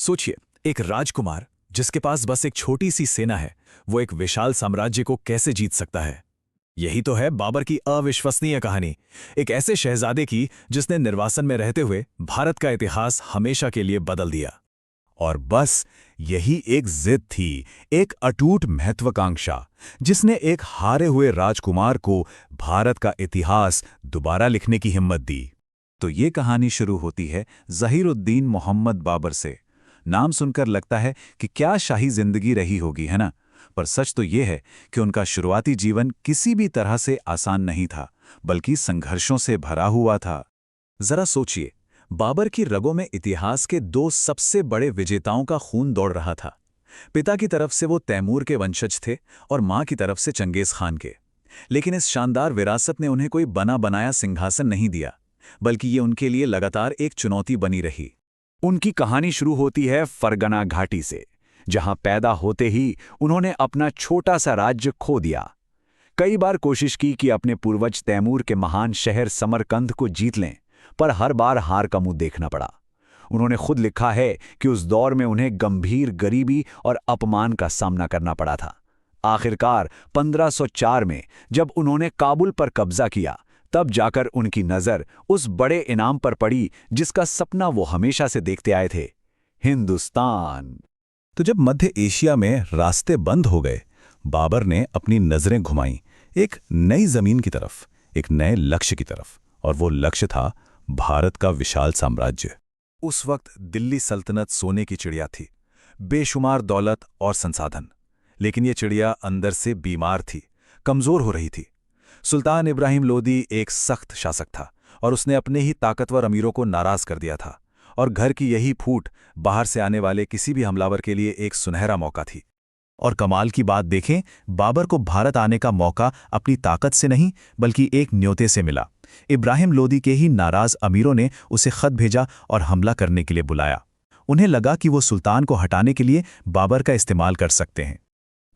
सोचिए, एक राजकुमार जिसके पास बस एक छोटी सी सेना है, वो एक विशाल साम्राज्य को कैसे जीत सकता है। यही तो है बाबर की अविश्वसनीय कहानी, एक ऐसे शहजादे की जिसने निर्वासन में रहते हुए भारत का इतिहास हमेशा के लिए बदल दिया। और बस यही एक जिद थी, एक अटूट महत्वाकांक्षा, जिसने एक हारे हुए राजकुमार को भारत का इतिहास दोबारा लिखने की हिम्मत दी। तो ये कहानी शुरू होती है ज़हीरुद्दीन मोहम्मद बाबर से। नाम सुनकर लगता है कि क्या शाही जिंदगी रही होगी, है ना? पर सच तो ये है कि उनका शुरुआती जीवन किसी भी तरह से आसान नहीं था, बल्कि संघर्षों से भरा हुआ था। जरा सोचिए, बाबर की रगों में इतिहास के दो सबसे बड़े विजेताओं का खून दौड़ रहा था। पिता की तरफ से वो तैमूर के वंशज थे और मां की तरफ से चंगेज खान के। लेकिन इस शानदार विरासत ने उन्हें कोई बना बनाया सिंहासन नहीं दिया, बल्कि ये उनके लिए लगातार एक चुनौती बनी रही। उनकी कहानी शुरू होती है फरगना घाटी से, जहां पैदा होते ही उन्होंने अपना छोटा सा राज्य खो दिया। कई बार कोशिश की कि अपने पूर्वज तैमूर के महान शहर समरकंद को जीत लें, पर हर बार हार का मुंह देखना पड़ा। उन्होंने खुद लिखा है कि उस दौर में उन्हें गंभीर गरीबी और अपमान का सामना करना पड़ा था। आखिरकार 1504 में जब उन्होंने काबुल पर कब्जा किया, तब जाकर उनकी नज़र उस बड़े इनाम पर पड़ी जिसका सपना वो हमेशा से देखते आए थे, हिंदुस्तान। तो जब मध्य एशिया में रास्ते बंद हो गए, बाबर ने अपनी नजरें घुमाईं एक नई जमीन की तरफ, एक नए लक्ष्य की तरफ, और वो लक्ष्य था भारत का विशाल साम्राज्य। उस वक्त दिल्ली सल्तनत सोने की चिड़िया थी, बेशुमार दौलत और संसाधन। लेकिन ये चिड़िया अंदर से बीमार थी, कमजोर हो रही थी। सुल्तान इब्राहिम लोदी एक सख्त शासक था और उसने अपने ही ताकतवर अमीरों को नाराज कर दिया था, और घर की यही फूट बाहर से आने वाले किसी भी हमलावर के लिए एक सुनहरा मौका थी। और कमाल की बात देखें, बाबर को भारत आने का मौका अपनी ताकत से नहीं बल्कि एक न्योते से मिला। इब्राहिम लोदी के ही नाराज अमीरों ने उसे खत भेजा और हमला करने के लिए बुलाया। उन्हें लगा कि वो सुल्तान को हटाने के लिए बाबर का इस्तेमाल कर सकते हैं।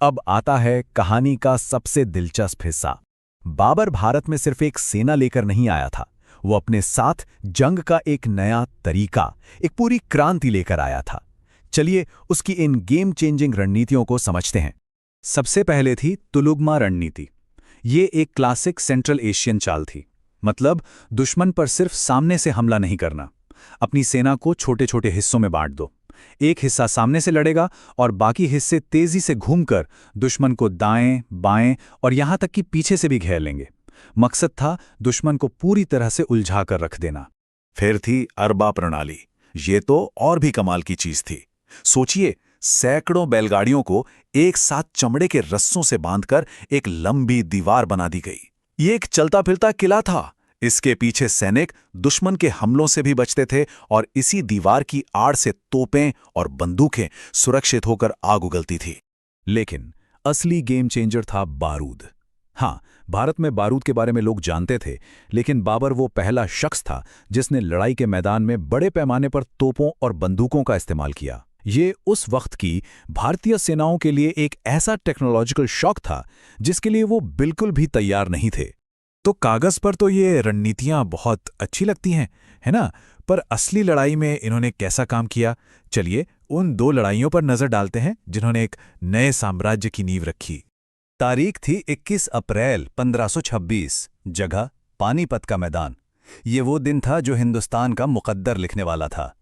अब आता है कहानी का सबसे दिलचस्प हिस्सा। बाबर भारत में सिर्फ एक सेना लेकर नहीं आया था, वो अपने साथ जंग का एक नया तरीका, एक पूरी क्रांति लेकर आया था। चलिए उसकी इन गेम चेंजिंग रणनीतियों को समझते हैं। सबसे पहले थी तुलुगमा रणनीति। ये एक क्लासिक सेंट्रल एशियन चाल थी। मतलब दुश्मन पर सिर्फ सामने से हमला नहीं करना, अपनी सेना को छोटे छोटे हिस्सों में बांट दो। एक हिस्सा सामने से लड़ेगा और बाकी हिस्से तेजी से घूमकर दुश्मन को दाएं, बाएं और यहां तक कि पीछे से भी घेर लेंगे। मकसद था दुश्मन को पूरी तरह से उलझा कर रख देना। फिर थी अरबा प्रणाली। ये तो और भी कमाल की चीज थी। सोचिए, सैकड़ों बैलगाड़ियों को एक साथ चमड़े के रस्सों से बांधकर एक लंबी दीवार बना दी गई। ये एक चलता फिरता किला था। इसके पीछे सैनिक दुश्मन के हमलों से भी बचते थे और इसी दीवार की आड़ से तोपें और बंदूकें सुरक्षित होकर आग उगलती थी। लेकिन असली गेम चेंजर था बारूद। हाँ, भारत में बारूद के बारे में लोग जानते थे, लेकिन बाबर वो पहला शख्स था जिसने लड़ाई के मैदान में बड़े पैमाने पर तोपों और बंदूकों का इस्तेमाल किया। ये उस वक्त की भारतीय सेनाओं के लिए एक ऐसा टेक्नोलॉजिकल शॉक था जिसके लिए वो बिल्कुल भी तैयार नहीं थे। तो कागज पर तो ये रणनीतियां बहुत अच्छी लगती हैं, है ना? पर असली लड़ाई में इन्होंने कैसा काम किया? चलिए उन दो लड़ाइयों पर नजर डालते हैं जिन्होंने एक नए साम्राज्य की नींव रखी। तारीख थी 21 अप्रैल 1526, जगह पानीपत का मैदान। ये वो दिन था जो हिंदुस्तान का मुकद्दर लिखने वाला था।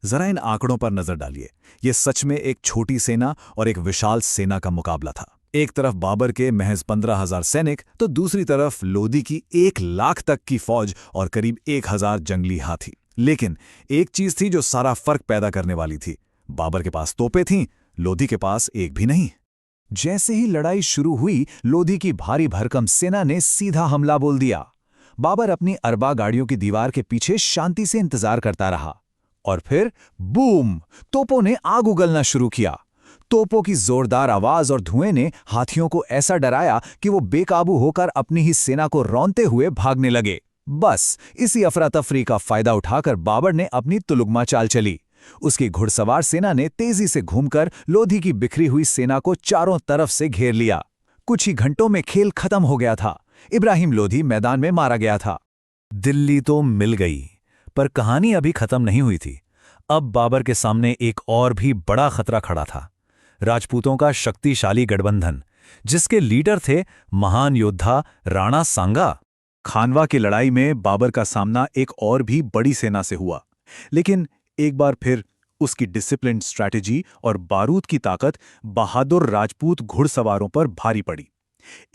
जरा इन आंकड़ों पर नजर डालिए। ये सच में एक छोटी सेना और एक विशाल सेना का मुकाबला था। एक तरफ बाबर के महज 15,000 सैनिक, तो दूसरी तरफ लोदी की 1 लाख तक की फौज और करीब 1,000 जंगली हाथी। लेकिन एक चीज थी जो सारा फर्क पैदा करने वाली थी। बाबर के पास तोपें थीं, लोदी के पास एक भी नहीं। जैसे ही लड़ाई शुरू हुई, लोदी की भारी भरकम सेना ने सीधा हमला बोल दिया। बाबर अपनी अरबा गाड़ियों की दीवार के पीछे शांति से इंतजार करता रहा, और फिर बूम, तोपों ने आग उगलना शुरू किया। तोपों की जोरदार आवाज और धुएं ने हाथियों को ऐसा डराया कि वो बेकाबू होकर अपनी ही सेना को रौंदते हुए भागने लगे। बस इसी अफरा तफरी का फायदा उठाकर बाबर ने अपनी तुलुगमा चाल चली। उसकी घुड़सवार सेना ने तेजी से घूमकर लोधी की बिखरी हुई सेना को चारों तरफ से घेर लिया। कुछ ही घंटों में खेल खत्म हो गया था। इब्राहिम लोधी मैदान में मारा गया था। दिल्ली तो मिल गई, पर कहानी अभी खत्म नहीं हुई थी। अब बाबर के सामने एक और भी बड़ा खतरा खड़ा था, राजपूतों का शक्तिशाली गठबंधन, जिसके लीडर थे महान योद्धा राणा सांगा। खानवा की लड़ाई में बाबर का सामना एक और भी बड़ी सेना से हुआ, लेकिन एक बार फिर उसकी डिसिप्लिन्ड स्ट्रैटेजी और बारूद की ताकत बहादुर राजपूत घुड़सवारों पर भारी पड़ी।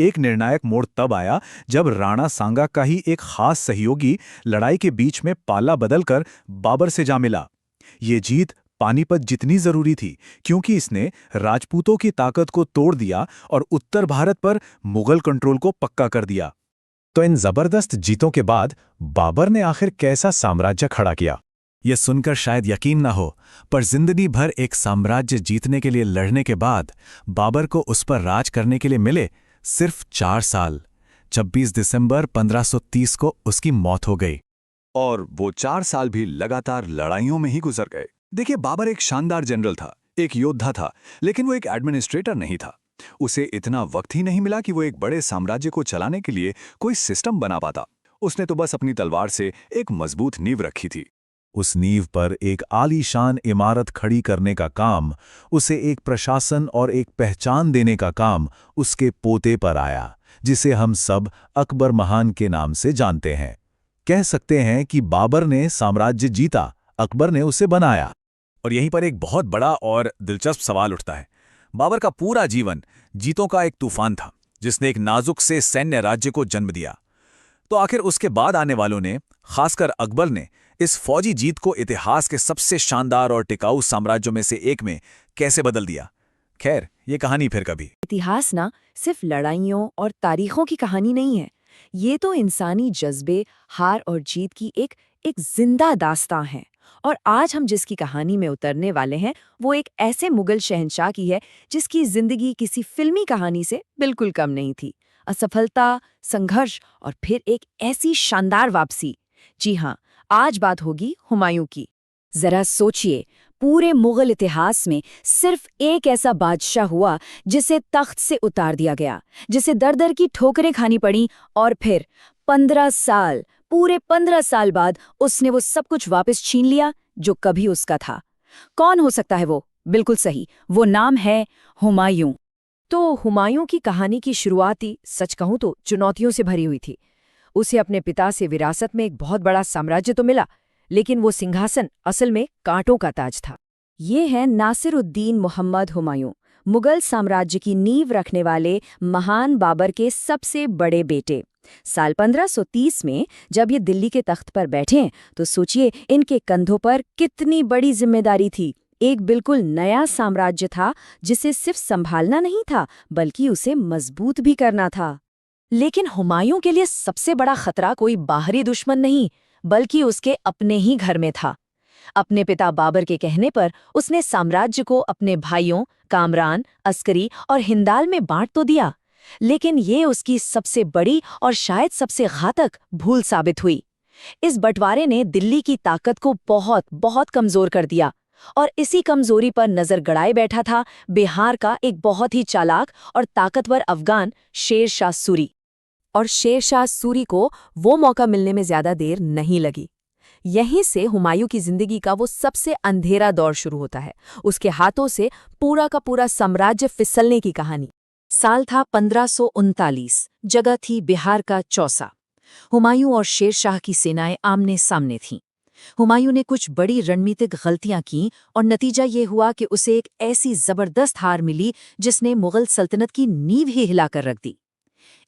एक निर्णायक मोड़ तब आया जब राणा सांगा का ही एक खास सहयोगी लड़ाई के बीच में पाला बदलकर बाबर से जा मिला। ये जीत पानीपत जितनी जरूरी थी, क्योंकि इसने राजपूतों की ताकत को तोड़ दिया और उत्तर भारत पर मुगल कंट्रोल को पक्का कर दिया। तो इन जबरदस्त जीतों के बाद बाबर ने आखिर कैसा साम्राज्य खड़ा किया? यह सुनकर शायद यकीन न हो, पर जिंदगी भर एक साम्राज्य जीतने के लिए लड़ने के बाद बाबर को उस पर राज करने के लिए मिले सिर्फ 4 साल। 26 दिसंबर 1530 को उसकी मौत हो गई। और वो 4 साल भी लगातार लड़ाइयों में ही गुजर गए। देखिए, बाबर एक शानदार जनरल था, एक योद्धा था, लेकिन वो एक एडमिनिस्ट्रेटर नहीं था। उसे इतना वक्त ही नहीं मिला कि वो एक बड़े साम्राज्य को चलाने के लिए कोई सिस्टम बना पाता। उसने तो बस अपनी तलवार से एक मजबूत नींव रखी थी। उस नींव पर एक आलीशान इमारत खड़ी करने का काम, उसे एक प्रशासन और एक पहचान देने का काम उसके पोते पर आया, जिसे हम सब अकबर महान के नाम से जानते हैं। कह सकते हैं कि बाबर ने साम्राज्य जीता, अकबर ने उसे बनाया। और यहीं पर एक बहुत बड़ा और दिलचस्प सवाल उठता है। बाबर का पूरा जीवन जीतों का एक तूफान था, जिसने एक नाजुक से सैन्य राज्य को जन्म दिया। तो आखिर उसके बाद आने वालों ने, खासकर अकबर ने, इस फौजी जीत को इतिहास के सबसे शानदार और टिकाऊ साम्राज्यों में से एक में कैसे बदल दिया? खैर, ये कहानी फिर कभी। इतिहास ना सिर्फ लड़ाइयों और तारीखों की कहानी नहीं है, ये तो इंसानी जज्बे, हार और जीत की एक जिंदा दास्तां है। और आज हम जिसकी कहानी में उतरने वाले हैं, वो एक ऐसे मुगल शहंशाह की है जिसकी जिंदगी किसी फिल्मी कहानी से बिल्कुल कम नहीं थी। असफलता, संघर्ष और फिर एक ऐसी शानदार वापसी। जी हाँ, आज बात होगी हुमायूं की। जरा सोचिए, पूरे मुगल इतिहास में सिर्फ एक ऐसा बादशाह हुआ जिसे तख्त से उतार दिया गया, जिसे दर दर की ठोकरें खानी पड़ी, और फिर 15 साल बाद उसने वो सब कुछ वापस छीन लिया जो कभी उसका था। कौन हो सकता है वो? बिल्कुल सही, वो नाम है हुमायूं। तो हुमायूं की कहानी की शुरुआती, सच कहूं तो, चुनौतियों से भरी हुई थी। उसे अपने पिता से विरासत में एक बहुत बड़ा साम्राज्य तो मिला, लेकिन वो सिंहासन असल में कांटों का ताज था। ये है नासिरुद्दीन मोहम्मद हुमायूं, मुगल साम्राज्य की नींव रखने वाले महान बाबर के सबसे बड़े बेटे। साल 1530 में जब ये दिल्ली के तख्त पर बैठे, तो सोचिए इनके कंधों पर कितनी बड़ी जिम्मेदारी थी। एक बिल्कुल नया साम्राज्य था जिसे सिर्फ संभालना नहीं था, बल्कि उसे मजबूत भी करना था। लेकिन हुमायूं के लिए सबसे बड़ा खतरा कोई बाहरी दुश्मन नहीं, बल्कि उसके अपने ही घर में था। अपने पिता बाबर के कहने पर उसने साम्राज्य को अपने भाइयों कामरान, अस्करी और हिंदाल में बांट तो दिया, लेकिन ये उसकी सबसे बड़ी और शायद सबसे घातक भूल साबित हुई। इस बंटवारे ने दिल्ली की ताकत को बहुत बहुत कमजोर कर दिया, और इसी कमजोरी पर नजर गड़ाए बैठा था बिहार का एक बहुत ही चालाक और ताकतवर अफगान शेर शाह सूरी। और शेर शाह सूरी को वो मौका मिलने में ज्यादा देर नहीं लगी। यहीं से हुमायूं की जिंदगी का वो सबसे अंधेरा दौर शुरू होता है। उसके हाथों से पूरा का पूरा साम्राज्य फिसलने की कहानी। साल था 1539, जगह थी बिहार का चौसा। हुमायूं और शेर शाह की सेनाएं आमने सामने थीं। हुमायूं ने कुछ बड़ी रणनीतिक गलतियां की, और नतीजा ये हुआ कि उसे एक ऐसी जबरदस्त हार मिली जिसने मुगल सल्तनत की नींव ही हिलाकर रख दी।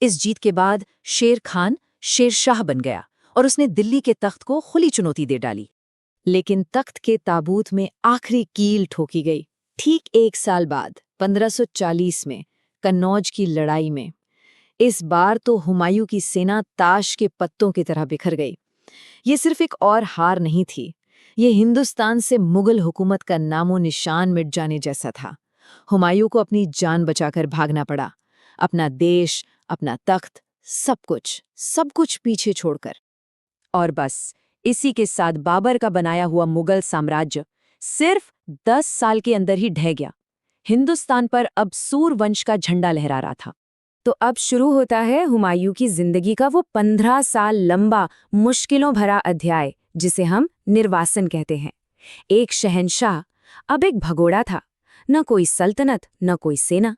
इस जीत के बाद शेर खान शेर शाह बन गया, और उसने दिल्ली के तख्त को खुली चुनौती दे डाली। लेकिन तख्त के ताबूत में आखिरी कील ठोकी गई। ठीक 1 साल बाद 1540 में कन्नौज की लड़ाई में। इस बार तो हुमायूं की सेना ताश के पत्तों की तरह बिखर गई। ये सिर्फ एक और हार नहीं थी, ये हिंदुस्तान से मुगल हुकूमत का नामो निशान मिट जाने जैसा था। हुमायूं को अपनी जान बचाकर भागना पड़ा, अपना देश, अपना तख्त, सब कुछ पीछे छोड़कर। और बस इसी के साथ बाबर का बनाया हुआ मुगल साम्राज्य सिर्फ 10 साल के अंदर ही ढह गया। हिंदुस्तान पर अब सूरवंश का झंडा लहरा रहा था। तो अब शुरू होता है हुमायूं की जिंदगी का वो 15 साल लंबा मुश्किलों भरा अध्याय, जिसे हम निर्वासन कहते हैं। एक शहंशाह अब एक भगोड़ा था, न कोई सल्तनत न कोई सेना।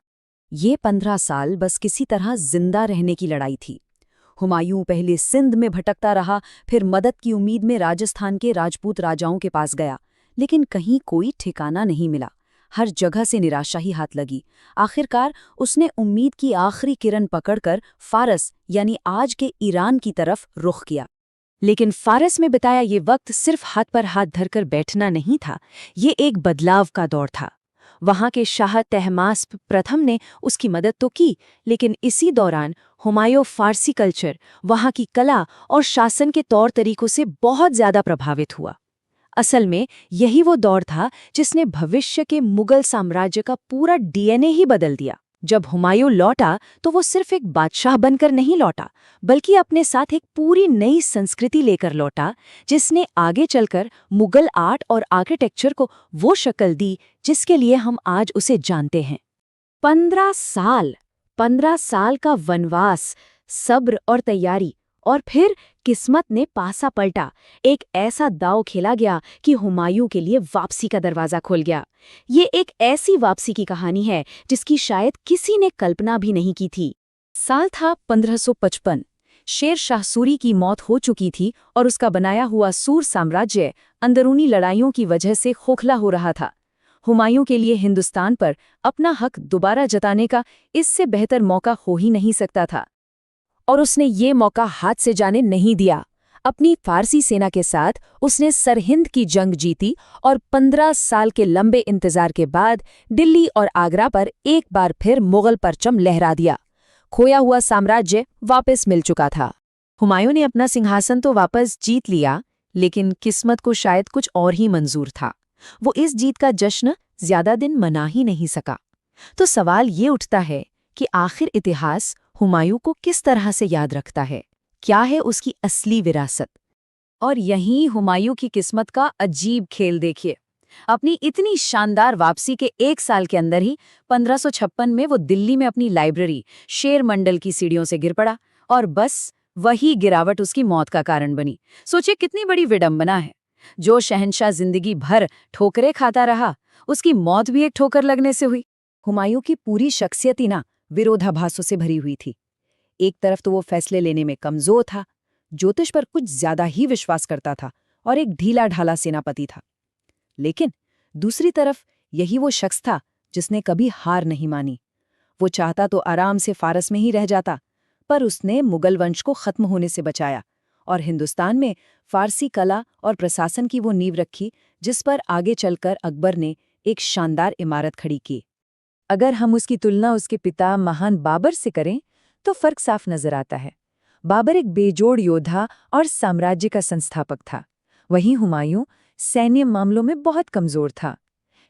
ये 15 साल बस किसी तरह जिंदा रहने की लड़ाई थी। हुमायूं पहले सिंध में भटकता रहा, फिर मदद की उम्मीद में राजस्थान के राजपूत राजाओं के पास गया, लेकिन कहीं कोई ठिकाना नहीं मिला। हर जगह से निराशा ही हाथ लगी। आखिरकार उसने उम्मीद की आखिरी किरण पकड़कर फारस यानी आज के ईरान की तरफ रुख किया। लेकिन फारस में बिताया ये वक्त सिर्फ हाथ पर हाथ धरकर बैठना नहीं था, ये एक बदलाव का दौर था। वहां के शाह तहमास्प प्रथम ने उसकी मदद तो की, लेकिन इसी दौरान हुमायूं फारसी कल्चर, वहां की कला और शासन के तौर तरीकों से बहुत ज्यादा प्रभावित हुआ। असल में यही वो दौर था जिसने भविष्य के मुगल साम्राज्य का पूरा डीएनए ही बदल दिया। जब हुमायूं लौटा तो वो सिर्फ एक बादशाह बनकर नहीं लौटा, बल्कि अपने साथ एक पूरी नई संस्कृति लेकर लौटा, जिसने आगे चलकर मुगल आर्ट और आर्किटेक्चर को वो शक्ल दी जिसके लिए हम आज उसे जानते हैं। 15 साल का वनवास, सब्र और तैयारी, और फिर किस्मत ने पासा पलटा। एक ऐसा दांव खेला गया कि हुमायूं के लिए वापसी का दरवाजा खुल गया। ये एक ऐसी वापसी की कहानी है जिसकी शायद किसी ने कल्पना भी नहीं की थी। साल था 1555। शेर शाह सूरी की मौत हो चुकी थी और उसका बनाया हुआ सूर साम्राज्य अंदरूनी लड़ाइयों की वजह से खोखला हो रहा था। हुमायूं के लिए हिंदुस्तान पर अपना हक दोबारा जताने का इससे बेहतर मौका हो ही नहीं सकता था, और उसने ये मौका हाथ से जाने नहीं दिया। अपनी फारसी सेना के साथ उसने सरहिंद की जंग जीती और 15 साल के लंबे इंतजार के बाद दिल्ली और आगरा पर एक बार फिर मुगल परचम लहरा दिया। खोया हुआ साम्राज्य वापस मिल चुका था। हुमायूं ने अपना सिंहासन तो वापस जीत लिया, लेकिन किस्मत को शायद कुछ और ही मंजूर था। वो इस जीत का जश्न ज्यादा दिन मना ही नहीं सका। तो सवाल ये उठता है कि आखिर इतिहास हुमायूं को किस तरह से याद रखता है? क्या है उसकी असली विरासत? और यहीं हुमायूं की किस्मत का अजीब खेल देखिए। अपनी इतनी शानदार वापसी के 1 साल के अंदर ही 1556 में वो दिल्ली में अपनी लाइब्रेरी शेर मंडल की सीढ़ियों से गिर पड़ा, और बस वही गिरावट उसकी मौत का कारण बनी। सोचिए कितनी बड़ी विडंबना है। जो शहंशाह जिंदगी भर ठोकरें खाता रहा, उसकी मौत भी एक ठोकर लगने से हुई। हुमायूं की पूरी शख्सियत ही ना विरोधाभासों से भरी हुई थी। एक तरफ तो वो फैसले लेने में कमजोर था, ज्योतिष पर कुछ ज्यादा ही विश्वास करता था और एक ढीला ढाला सेनापति था। लेकिन दूसरी तरफ यही वो शख्स था जिसने कभी हार नहीं मानी। वो चाहता तो आराम से फारस में ही रह जाता, पर उसने मुगल वंश को खत्म होने से बचाया और हिंदुस्तान में फारसी कला और प्रशासन की वो नींव रखी जिस पर आगे चलकर अकबर ने एक शानदार इमारत खड़ी की। अगर हम उसकी तुलना उसके पिता महान बाबर से करें तो फर्क साफ नजर आता है। बाबर एक बेजोड़ योद्धा और साम्राज्य का संस्थापक था, वहीं हुमायूं सैन्य मामलों में बहुत कमजोर था।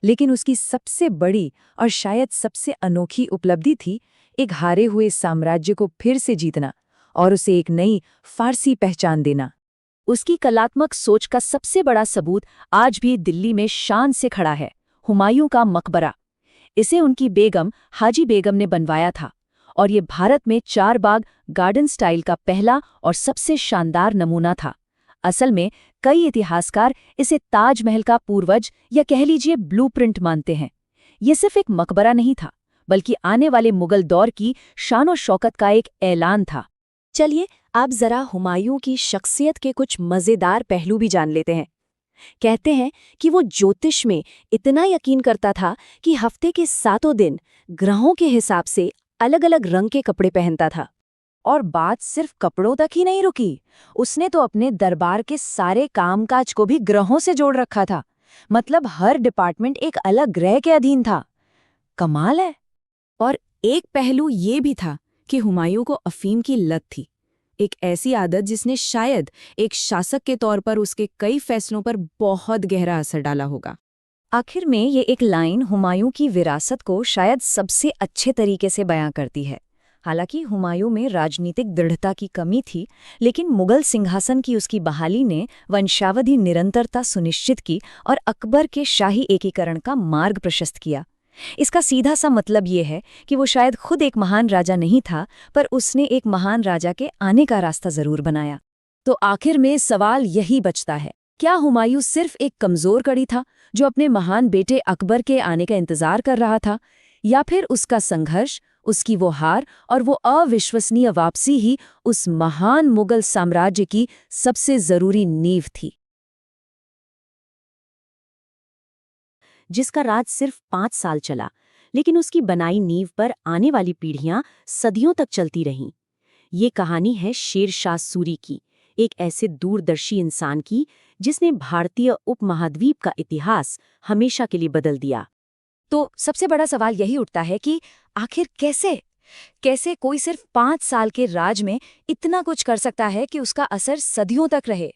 लेकिन उसकी सबसे बड़ी और शायद सबसे अनोखी उपलब्धि थी एक हारे हुए साम्राज्य को फिर से जीतना और उसे एक नई फारसी पहचान देना। उसकी कलात्मक सोच का सबसे बड़ा सबूत आज भी दिल्ली में शान से खड़ा है, हुमायूं का मकबरा। इसे उनकी बेगम हाजी बेगम ने बनवाया था और ये भारत में 4 बाग गार्डन स्टाइल का पहला और सबसे शानदार नमूना था। असल में कई इतिहासकार इसे ताजमहल का पूर्वज या कह लीजिए ब्लूप्रिंट मानते हैं। ये सिर्फ एक मकबरा नहीं था, बल्कि आने वाले मुगल दौर की शान और शौकत का एक ऐलान था। चलिए आप जरा हुमायूं की शख्सियत के कुछ मजेदार पहलू भी जान लेते हैं। कहते हैं कि वो ज्योतिष में इतना यकीन करता था कि हफ्ते के 7 दिन ग्रहों के हिसाब से अलग अलग रंग के कपड़े पहनता था। और बात सिर्फ कपड़ों तक ही नहीं रुकी, उसने तो अपने दरबार के सारे कामकाज को भी ग्रहों से जोड़ रखा था। मतलब हर डिपार्टमेंट एक अलग ग्रह के अधीन था। कमाल है। और एक पहलू ये भी था कि हुमायूं को अफीम की लत थी, एक ऐसी आदत जिसने शायद एक शासक के तौर पर उसके कई फैसलों पर बहुत गहरा असर डाला होगा। आखिर में ये एक लाइन हुमायूं की विरासत को शायद सबसे अच्छे तरीके से बयां करती है। हालांकि हुमायूं में राजनीतिक दृढ़ता की कमी थी, लेकिन मुगल सिंहासन की उसकी बहाली ने वंशावधि निरंतरता सुनिश्चित की और अकबर के शाही एकीकरण का मार्ग प्रशस्त किया। इसका सीधा सा मतलब ये है कि वो शायद खुद एक महान राजा नहीं था, पर उसने एक महान राजा के आने का रास्ता जरूर बनाया। तो आखिर में सवाल यही बचता है, क्या हुमायूं सिर्फ एक कमजोर कड़ी था जो अपने महान बेटे अकबर के आने का इंतजार कर रहा था, या फिर उसका संघर्ष, उसकी वो हार और वो अविश्वसनीय वापसी ही उस महान मुगल साम्राज्य की सबसे जरूरी नींव थी, जिसका राज सिर्फ 5 साल चला, लेकिन उसकी बनाई नींव पर आने वाली पीढ़ियां सदियों तक चलती रहीं। ये कहानी है शेर शाह सूरी की, एक ऐसे दूरदर्शी इंसान की जिसने भारतीय उपमहाद्वीप का इतिहास हमेशा के लिए बदल दिया। तो सबसे बड़ा सवाल यही उठता है कि आखिर कैसे कोई सिर्फ 5 साल के राज में इतना कुछ कर सकता है कि उसका असर सदियों तक रहे।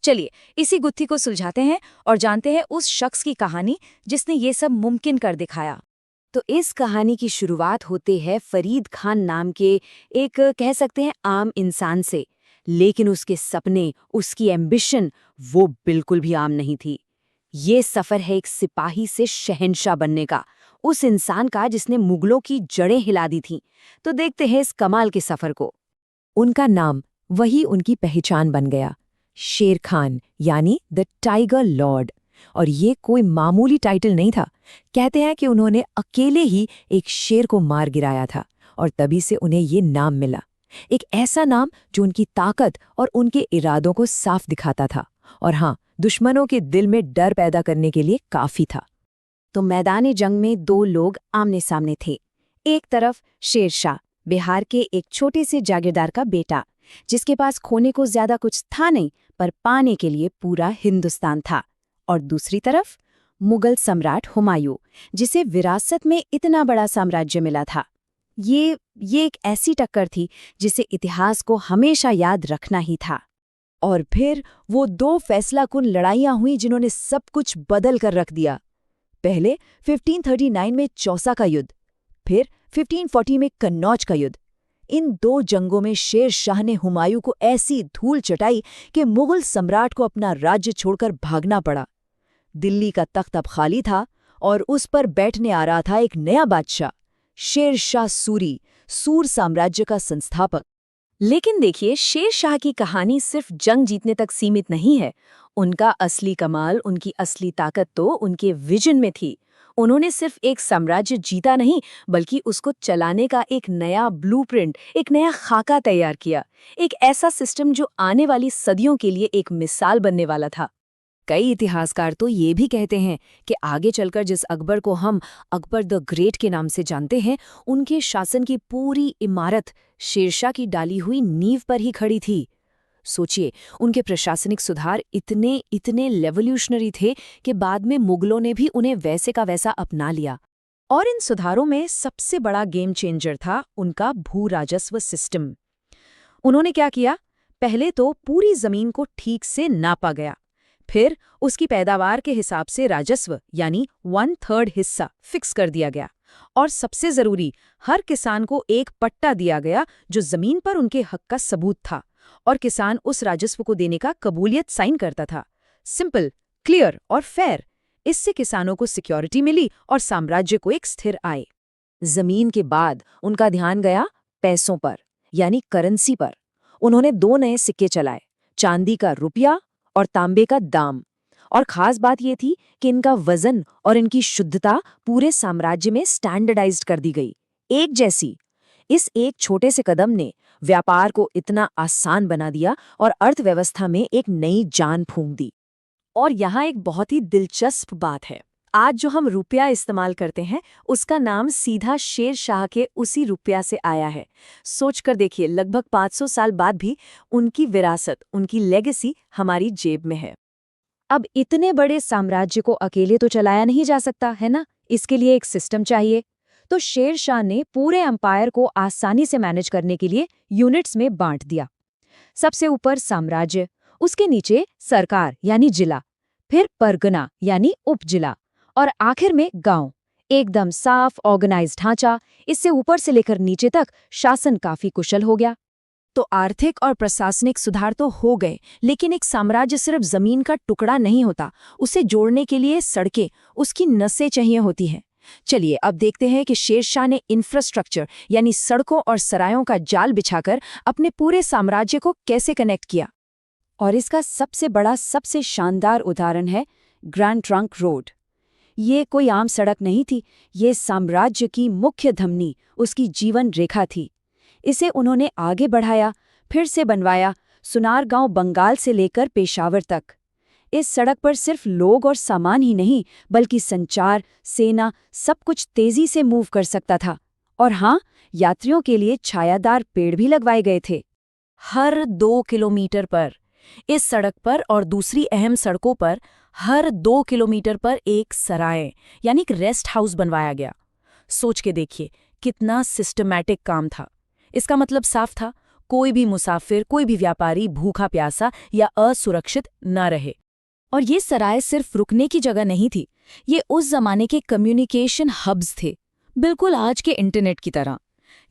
चलिए इसी गुत्थी को सुलझाते हैं और जानते हैं उस शख्स की कहानी जिसने ये सब मुमकिन कर दिखाया। तो इस कहानी की शुरुआत होते है फरीद खान नाम के एक कह सकते हैं आम इंसान से, लेकिन उसके सपने, उसकी एम्बिशन वो बिल्कुल भी आम नहीं थी। ये सफर है एक सिपाही से शहंशाह बनने का, उस इंसान का जिसने मुगलों की जड़ें हिला दी थीं। तो देखते हैं इस कमाल के सफर को। उनका नाम वही उनकी पहचान बन गया, शेर खान यानी द टाइगर लॉर्ड। और ये कोई मामूली टाइटल नहीं था। कहते हैं कि उन्होंने अकेले ही एक शेर को मार गिराया था और तभी से उन्हें ये नाम मिला। एक ऐसा नाम जो उनकी ताकत और उनके इरादों को साफ दिखाता था, और हाँ, दुश्मनों के दिल में डर पैदा करने के लिए काफी था। तो मैदान जंग में 2 लोग आमने सामने थे। एक तरफ शेर शाह, बिहार के एक छोटे से जागीरदार का बेटा, जिसके पास खोने को ज्यादा कुछ था नहीं, पर पाने के लिए पूरा हिंदुस्तान था। और दूसरी तरफ मुगल सम्राट हुमायूं, जिसे विरासत में इतना बड़ा साम्राज्य मिला था। ये एक ऐसी टक्कर थी जिसे इतिहास को हमेशा याद रखना ही था। और फिर वो 2 फैसलाकुन लड़ाइयां हुई जिन्होंने सब कुछ बदल कर रख दिया। पहले 1539 में चौसा का युद्ध, फिर 1540 में कन्नौज का युद्ध। इन 2 जंगों में शेर शाह ने हुमायूं को ऐसी धूल चटाई कि मुगल सम्राट को अपना राज्य छोड़कर भागना पड़ा। दिल्ली का तख्त अब खाली था और उस पर बैठने आ रहा था एक नया बादशाह, शेर शाह सूरी, सूर साम्राज्य का संस्थापक। लेकिन देखिए, शेर शाह की कहानी सिर्फ जंग जीतने तक सीमित नहीं है। उनका असली कमाल, उनकी असली ताकत तो उनके विजन में थी। उन्होंने सिर्फ एक साम्राज्य जीता नहीं, बल्कि उसको चलाने का एक नया ब्लूप्रिंट, एक नया खाका तैयार किया। एक ऐसा सिस्टम जो आने वाली सदियों के लिए एक मिसाल बनने वाला था। कई इतिहासकार तो ये भी कहते हैं कि आगे चलकर जिस अकबर को हम अकबर द ग्रेट के नाम से जानते हैं, उनके शासन की पूरी इमारत शेरशाह की डाली हुई नींव पर ही खड़ी थी। सोचिए, उनके प्रशासनिक सुधार इतने रेवोल्यूशनरी थे कि बाद में मुगलों ने भी उन्हें वैसे का वैसा अपना लिया। और इन सुधारों में सबसे बड़ा गेम चेंजर था उनका भू राजस्व सिस्टम। उन्होंने क्या किया? पहले तो पूरी जमीन को ठीक से नापा गया, फिर उसकी पैदावार के हिसाब से राजस्व यानी 1/3 हिस्सा फिक्स कर दिया गया, और सबसे जरूरी, हर किसान को एक पट्टा दिया गया जो जमीन पर उनके हक का सबूत था, और किसान उस राजस्व को देने का कबूलियत साइन करता था। सिंपल, क्लियर और फेयर। इससे किसानों को सिक्योरिटी मिली और साम्राज्य को एक स्थिर आय। जमीन के बाद उनका ध्यान गया पैसों पर, यानी करेंसी पर। उन्होंने 2 नए सिक्के चलाए, चांदी का रुपया और तांबे का दाम। और खास बात यह थी कि इनका वजन और इनकी शुद्धता पूरे साम्राज्य में स्टैंडर्डाइज्ड कर दी गई, एक जैसी। इस एक छोटे से कदम ने व्यापार को इतना आसान बना दिया और अर्थव्यवस्था में एक नई जान फूंक दी। और यहाँ एक बहुत ही दिलचस्प बात है। आज जो हम रुपया इस्तेमाल करते हैं, उसका नाम सीधा शेर शाह के उसी रुपया से आया है। सोचकर देखिए, लगभग 500 साल बाद भी उनकी विरासत, उनकी लेगेसी हमारी जेब में है। अब इतने बड़े साम्राज्य को अकेले तो चलाया नहीं जा सकता, है ना? इसके लिए एक सिस्टम चाहिए। तो शेर शाह ने पूरे एम्पायर को आसानी से मैनेज करने के लिए यूनिट्स में बांट दिया। सबसे ऊपर साम्राज्य, उसके नीचे सरकार यानी जिला, फिर परगना यानी उपजिला, और आखिर में गांव। एकदम साफ ऑर्गेनाइज्ड ढांचा। इससे ऊपर से लेकर नीचे तक शासन काफी कुशल हो गया। तो आर्थिक और प्रशासनिक सुधार तो हो गए, लेकिन एक साम्राज्य सिर्फ जमीन का टुकड़ा नहीं होता। उसे जोड़ने के लिए सड़कें, उसकी नसें चाहिए होती हैं। चलिए अब देखते हैं कि शेर शाह ने इंफ्रास्ट्रक्चर यानी सड़कों और सरायों का जाल बिछाकर अपने पूरे साम्राज्य को कैसे कनेक्ट किया। और इसका सबसे बड़ा, सबसे शानदार उदाहरण है ग्रैंड ट्रंक रोड। ये कोई आम सड़क नहीं थी, ये साम्राज्य की मुख्य धमनी, उसकी जीवन रेखा थी। इसे उन्होंने आगे बढ़ाया, फिर से बनवाया, सुनारगांव बंगाल से लेकर पेशावर तक। इस सड़क पर सिर्फ लोग और सामान ही नहीं, बल्कि संचार, सेना, सब कुछ तेजी से मूव कर सकता था। और हाँ, यात्रियों के लिए छायादार पेड़ भी लगवाए गए थे। हर 2 किलोमीटर पर इस सड़क पर और दूसरी अहम सड़कों पर हर 2 किलोमीटर पर एक सराय यानी एक रेस्ट हाउस बनवाया गया। सोच के देखिए कितना सिस्टमैटिक काम था। इसका मतलब साफ था, कोई भी मुसाफिर, कोई भी व्यापारी भूखा प्यासा या असुरक्षित न रहे। और ये सराय सिर्फ रुकने की जगह नहीं थी, ये उस जमाने के कम्युनिकेशन हब्स थे, बिल्कुल आज के इंटरनेट की तरह।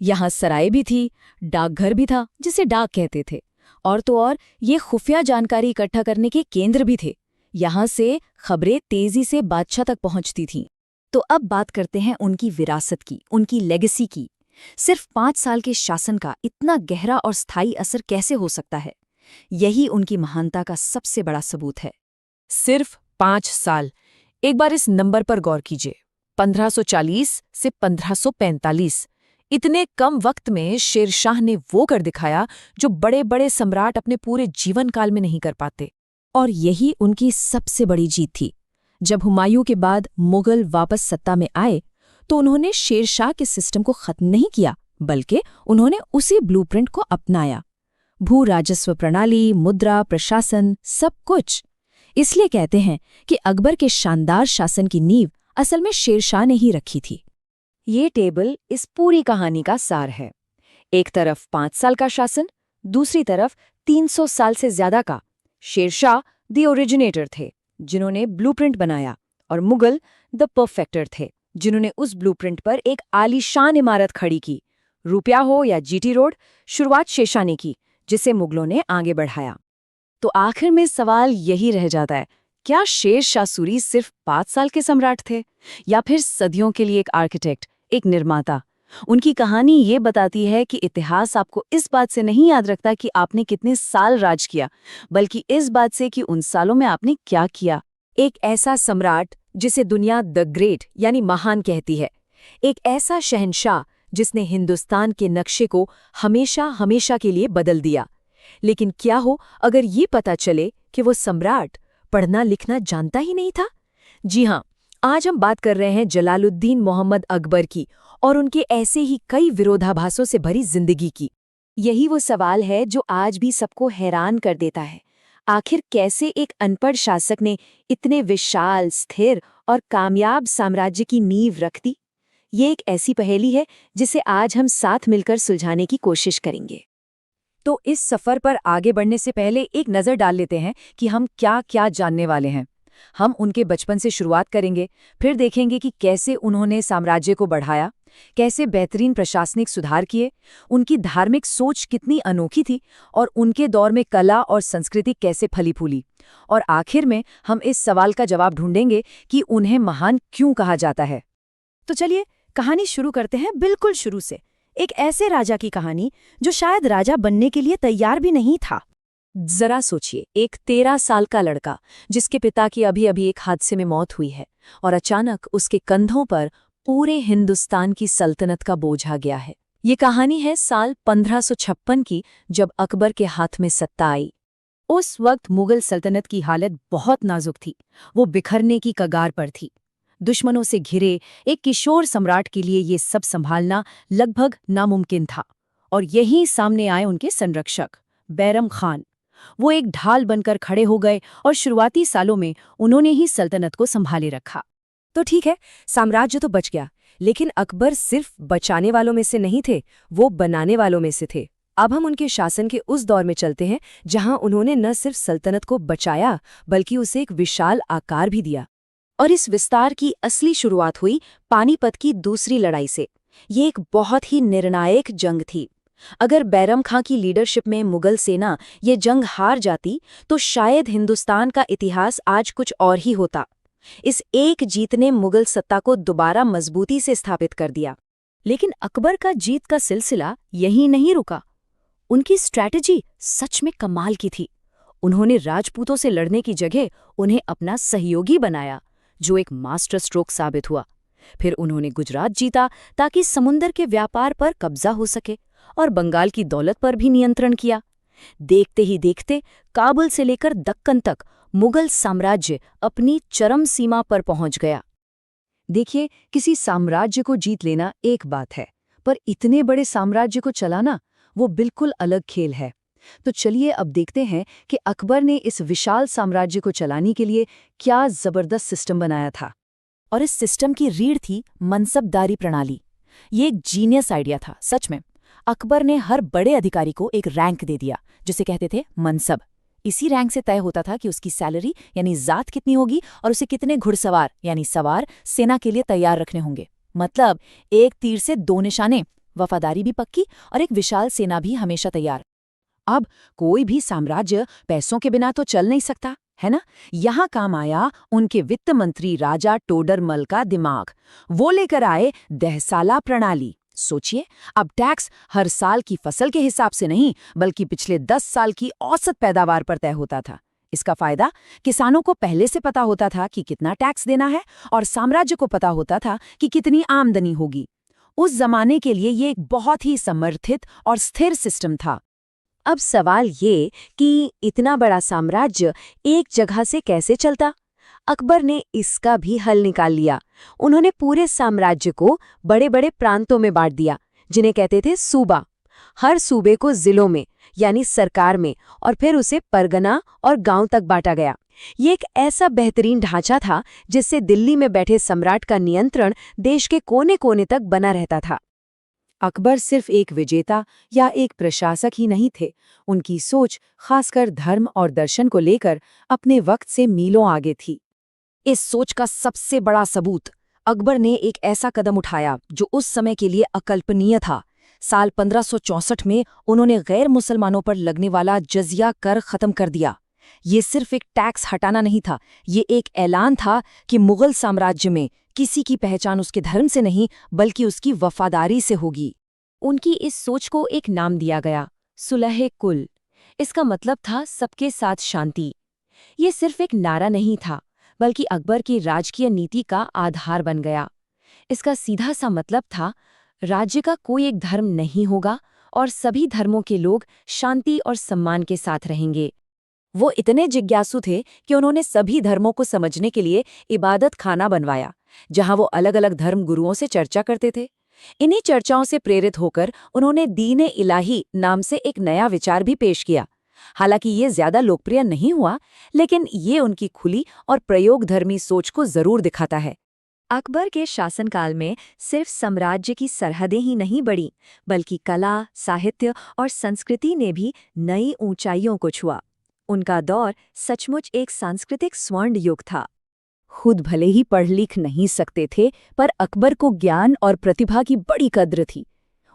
यहाँ सराय भी थी, डाकघर भी था जिसे डाक कहते थे, और तो और ये खुफिया जानकारी इकट्ठा करने के केंद्र भी थे। यहाँ से खबरें तेजी से बादशाह तक पहुंचती थीं। तो अब बात करते हैं उनकी विरासत की, उनकी लेगेसी की। सिर्फ 5 साल के शासन का इतना गहरा और स्थायी असर कैसे हो सकता है? यही उनकी महानता का सबसे बड़ा सबूत है। सिर्फ 5 साल। एक बार इस नंबर पर गौर कीजिए, 1540 से 1545। इतने कम वक्त में शेरशाह ने वो कर दिखाया जो बड़े बड़े सम्राट अपने पूरे जीवन काल में नहीं कर पाते। और यही उनकी सबसे बड़ी जीत थी। जब हुमायूं के बाद मुगल वापस सत्ता में आए तो उन्होंने शेरशाह के सिस्टम को खत्म नहीं किया, बल्कि उन्होंने उसी ब्लूप्रिंट को अपनाया। भू राजस्व प्रणाली, मुद्रा, प्रशासन, सब कुछ। इसलिए कहते हैं कि अकबर के शानदार शासन की नींव असल में शेरशाह ने ही रखी थी। ये टेबल इस पूरी कहानी का सार है। एक तरफ 5 साल का शासन, दूसरी तरफ 300 साल से ज्यादा का। शेरशाह द ओरिजिनेटर थे, जिन्होंने ब्लूप्रिंट बनाया, और मुगल द परफेक्टर थे, जिन्होंने उस ब्लूप्रिंट पर एक आलीशान इमारत खड़ी की। रुपया हो या जीटी रोड, शुरुआत शेरशाह ने की, जिसे मुगलों ने आगे बढ़ाया। तो आखिर में सवाल यही रह जाता है, क्या शेरशाह सूरी सिर्फ 5 साल के सम्राट थे, या फिर सदियों के लिए एक आर्किटेक्ट, एक निर्माता? उनकी कहानी ये बताती है कि इतिहास आपको इस बात से नहीं याद रखता कि आपने कितने साल राज किया, बल्कि इस बात से कि उन सालों में आपने क्या किया। एक ऐसा सम्राट जिसे दुनिया द ग्रेट यानी महान कहती है, एक ऐसा शहंशाह जिसने हिंदुस्तान के नक्शे को हमेशा हमेशा के लिए बदल दिया। लेकिन क्या हो अगर ये पता चले कि वो सम्राट पढ़ना लिखना जानता ही नहीं था? जी हाँ, आज हम बात कर रहे हैं जलालुद्दीन मोहम्मद अकबर की और उनके ऐसे ही कई विरोधाभासों से भरी जिंदगी की। यही वो सवाल है जो आज भी सबको हैरान कर देता है। आखिर कैसे एक अनपढ़ शासक ने इतने विशाल, स्थिर और कामयाब साम्राज्य की नींव रख दी? ये एक ऐसी पहेली है जिसे आज हम साथ मिलकर सुलझाने की कोशिश करेंगे। तो इस सफर पर आगे बढ़ने से पहले एक नज़र डाल लेते हैं कि हम क्या क्या जानने वाले हैं। हम उनके बचपन से शुरुआत करेंगे, फिर देखेंगे कि कैसे उन्होंने साम्राज्य को बढ़ाया, कैसे बेहतरीन प्रशासनिक सुधार किए, उनकी धार्मिक सोच कितनी अनोखी थी और उनके दौर में कला और संस्कृति कैसे फली फूली। और आखिर में हम इस सवाल का जवाब ढूंढेंगे कि उन्हें महान क्यों कहा जाता है। तो चलिए कहानी शुरू करते हैं बिल्कुल शुरू से। एक ऐसे राजा की कहानी जो शायद राजा बनने के लिए तैयार भी नहीं था। जरा सोचिए, एक 13 साल का लड़का जिसके पिता की अभी अभी एक हादसे में मौत हुई है और अचानक उसके कंधों पर पूरे हिंदुस्तान की सल्तनत का बोझ आ गया है। ये कहानी है साल 1556 की, जब अकबर के हाथ में सत्ता आई। उस वक्त मुगल सल्तनत की हालत बहुत नाजुक थी, वो बिखरने की कगार पर थी। दुश्मनों से घिरे एक किशोर सम्राट के लिए ये सब संभालना लगभग नामुमकिन था। और यहीं सामने आए उनके संरक्षक बैरम खान। वो एक ढाल बनकर खड़े हो गए और शुरुआती सालों में उन्होंने ही सल्तनत को संभाले रखा। तो ठीक है, साम्राज्य तो बच गया, लेकिन अकबर सिर्फ बचाने वालों में से नहीं थे, वो बनाने वालों में से थे। अब हम उनके शासन के उस दौर में चलते हैं जहां उन्होंने न सिर्फ सल्तनत को बचाया, बल्कि उसे एक विशाल आकार भी दिया। और इस विस्तार की असली शुरुआत हुई पानीपत की दूसरी लड़ाई से। ये एक बहुत ही निर्णायक जंग थी। अगर बैरम खां की लीडरशिप में मुगल सेना ये जंग हार जाती तो शायद हिंदुस्तान का इतिहास आज कुछ और ही होता। इस एक जीत ने मुगल सत्ता को दोबारा मजबूती से स्थापित कर दिया। लेकिन अकबर का जीत का सिलसिला यहीं नहीं रुका। उनकी स्ट्रैटेजी सच में कमाल की थी। उन्होंने राजपूतों से लड़ने की जगह उन्हें अपना सहयोगी बनाया, जो एक मास्टर स्ट्रोक साबित हुआ। फिर उन्होंने गुजरात जीता ताकि समुंदर के व्यापार पर कब्जा हो सके और बंगाल की दौलत पर भी नियंत्रण किया। देखते ही देखते काबुल से लेकर दक्कन तक मुगल साम्राज्य अपनी चरम सीमा पर पहुंच गया। देखिए, किसी साम्राज्य को जीत लेना एक बात है, पर इतने बड़े साम्राज्य को चलाना वो बिल्कुल अलग खेल है। तो चलिए अब देखते हैं कि अकबर ने इस विशाल साम्राज्य को चलाने के लिए क्या जबरदस्त सिस्टम बनाया था। और इस सिस्टम की रीढ़ थी मनसबदारी प्रणाली। ये एक जीनियस आइडिया था, सच में। अकबर ने हर बड़े अधिकारी को एक रैंक दे दिया, जिसे कहते थे मनसब। इसी रैंक से तय होता था कि उसकी सैलरी यानी जात कितनी होगी और उसे कितने घुड़सवार यानी सवार सेना के लिए तैयार रखने होंगे। मतलब एक तीर से दो निशाने, वफादारी भी पक्की और एक विशाल सेना भी हमेशा तैयार। अब कोई भी साम्राज्य पैसों के बिना तो चल नहीं सकता, है ना। यहाँ काम आया उनके वित्त मंत्री राजा टोडरमल का दिमाग। वो लेकर आए दहसाला प्रणाली। सोचिए, अब टैक्स हर साल की फसल के हिसाब से नहीं, बल्कि पिछले 10 साल की औसत पैदावार पर तय होता था। इसका फायदा किसानों को पहले से पता होता था कि कितना टैक्स देना है, और साम्राज्य को पता होता था कि कितनी आमदनी होगी। उस जमाने के लिए ये एक बहुत ही समर्थित और स्थिर सिस्टम था। अब सवाल ये कि इतना बड़ा साम्राज्य एक जगह से कैसे चलता? अकबर ने इसका भी हल निकाल लिया। उन्होंने पूरे साम्राज्य को बड़े बड़े प्रांतों में बांट दिया, जिन्हें कहते थे सूबा। हर सूबे को जिलों में यानी सरकार में, और फिर उसे परगना और गांव तक बांटा गया। ये एक ऐसा बेहतरीन ढांचा था जिससे दिल्ली में बैठे सम्राट का नियंत्रण देश के कोने कोने तक बना रहता था। अकबर सिर्फ एक विजेता या एक प्रशासक ही नहीं थे। उनकी सोच, खासकर धर्म और दर्शन को लेकर, अपने वक्त से मीलों आगे थी। इस सोच का सबसे बड़ा सबूत, अकबर ने एक ऐसा कदम उठाया जो उस समय के लिए अकल्पनीय था। साल 1564 में उन्होंने गैर मुसलमानों पर लगने वाला जजिया कर खत्म कर दिया। ये सिर्फ एक टैक्स हटाना नहीं था, ये एक ऐलान था कि मुगल साम्राज्य में किसी की पहचान उसके धर्म से नहीं, बल्कि उसकी वफादारी से होगी। उनकी इस सोच को एक नाम दिया गया, सुलह-ए-कुल। इसका मतलब था सबके साथ शांति। ये सिर्फ एक नारा नहीं था, बल्कि अकबर की राजकीय नीति का आधार बन गया। इसका सीधा सा मतलब था, राज्य का कोई एक धर्म नहीं होगा और सभी धर्मों के लोग शांति और सम्मान के साथ रहेंगे। वो इतने जिज्ञासु थे कि उन्होंने सभी धर्मों को समझने के लिए इबादत खाना बनवाया, जहां वो अलग अलग धर्म गुरुओं से चर्चा करते थे। इन्हीं चर्चाओं से प्रेरित होकर उन्होंने दीन-ए-इलाही नाम से एक नया विचार भी पेश किया। हालांकि ये ज्यादा लोकप्रिय नहीं हुआ, लेकिन ये उनकी खुली और प्रयोगधर्मी सोच को जरूर दिखाता है। अकबर के शासनकाल में सिर्फ साम्राज्य की सरहदें ही नहीं बढ़ीं, बल्कि कला, साहित्य और संस्कृति ने भी नई ऊंचाइयों को छुआ। उनका दौर सचमुच एक सांस्कृतिक स्वर्ण युग था। खुद भले ही पढ़ लिख नहीं सकते थे, पर अकबर को ज्ञान और प्रतिभा की बड़ी कद्र थी।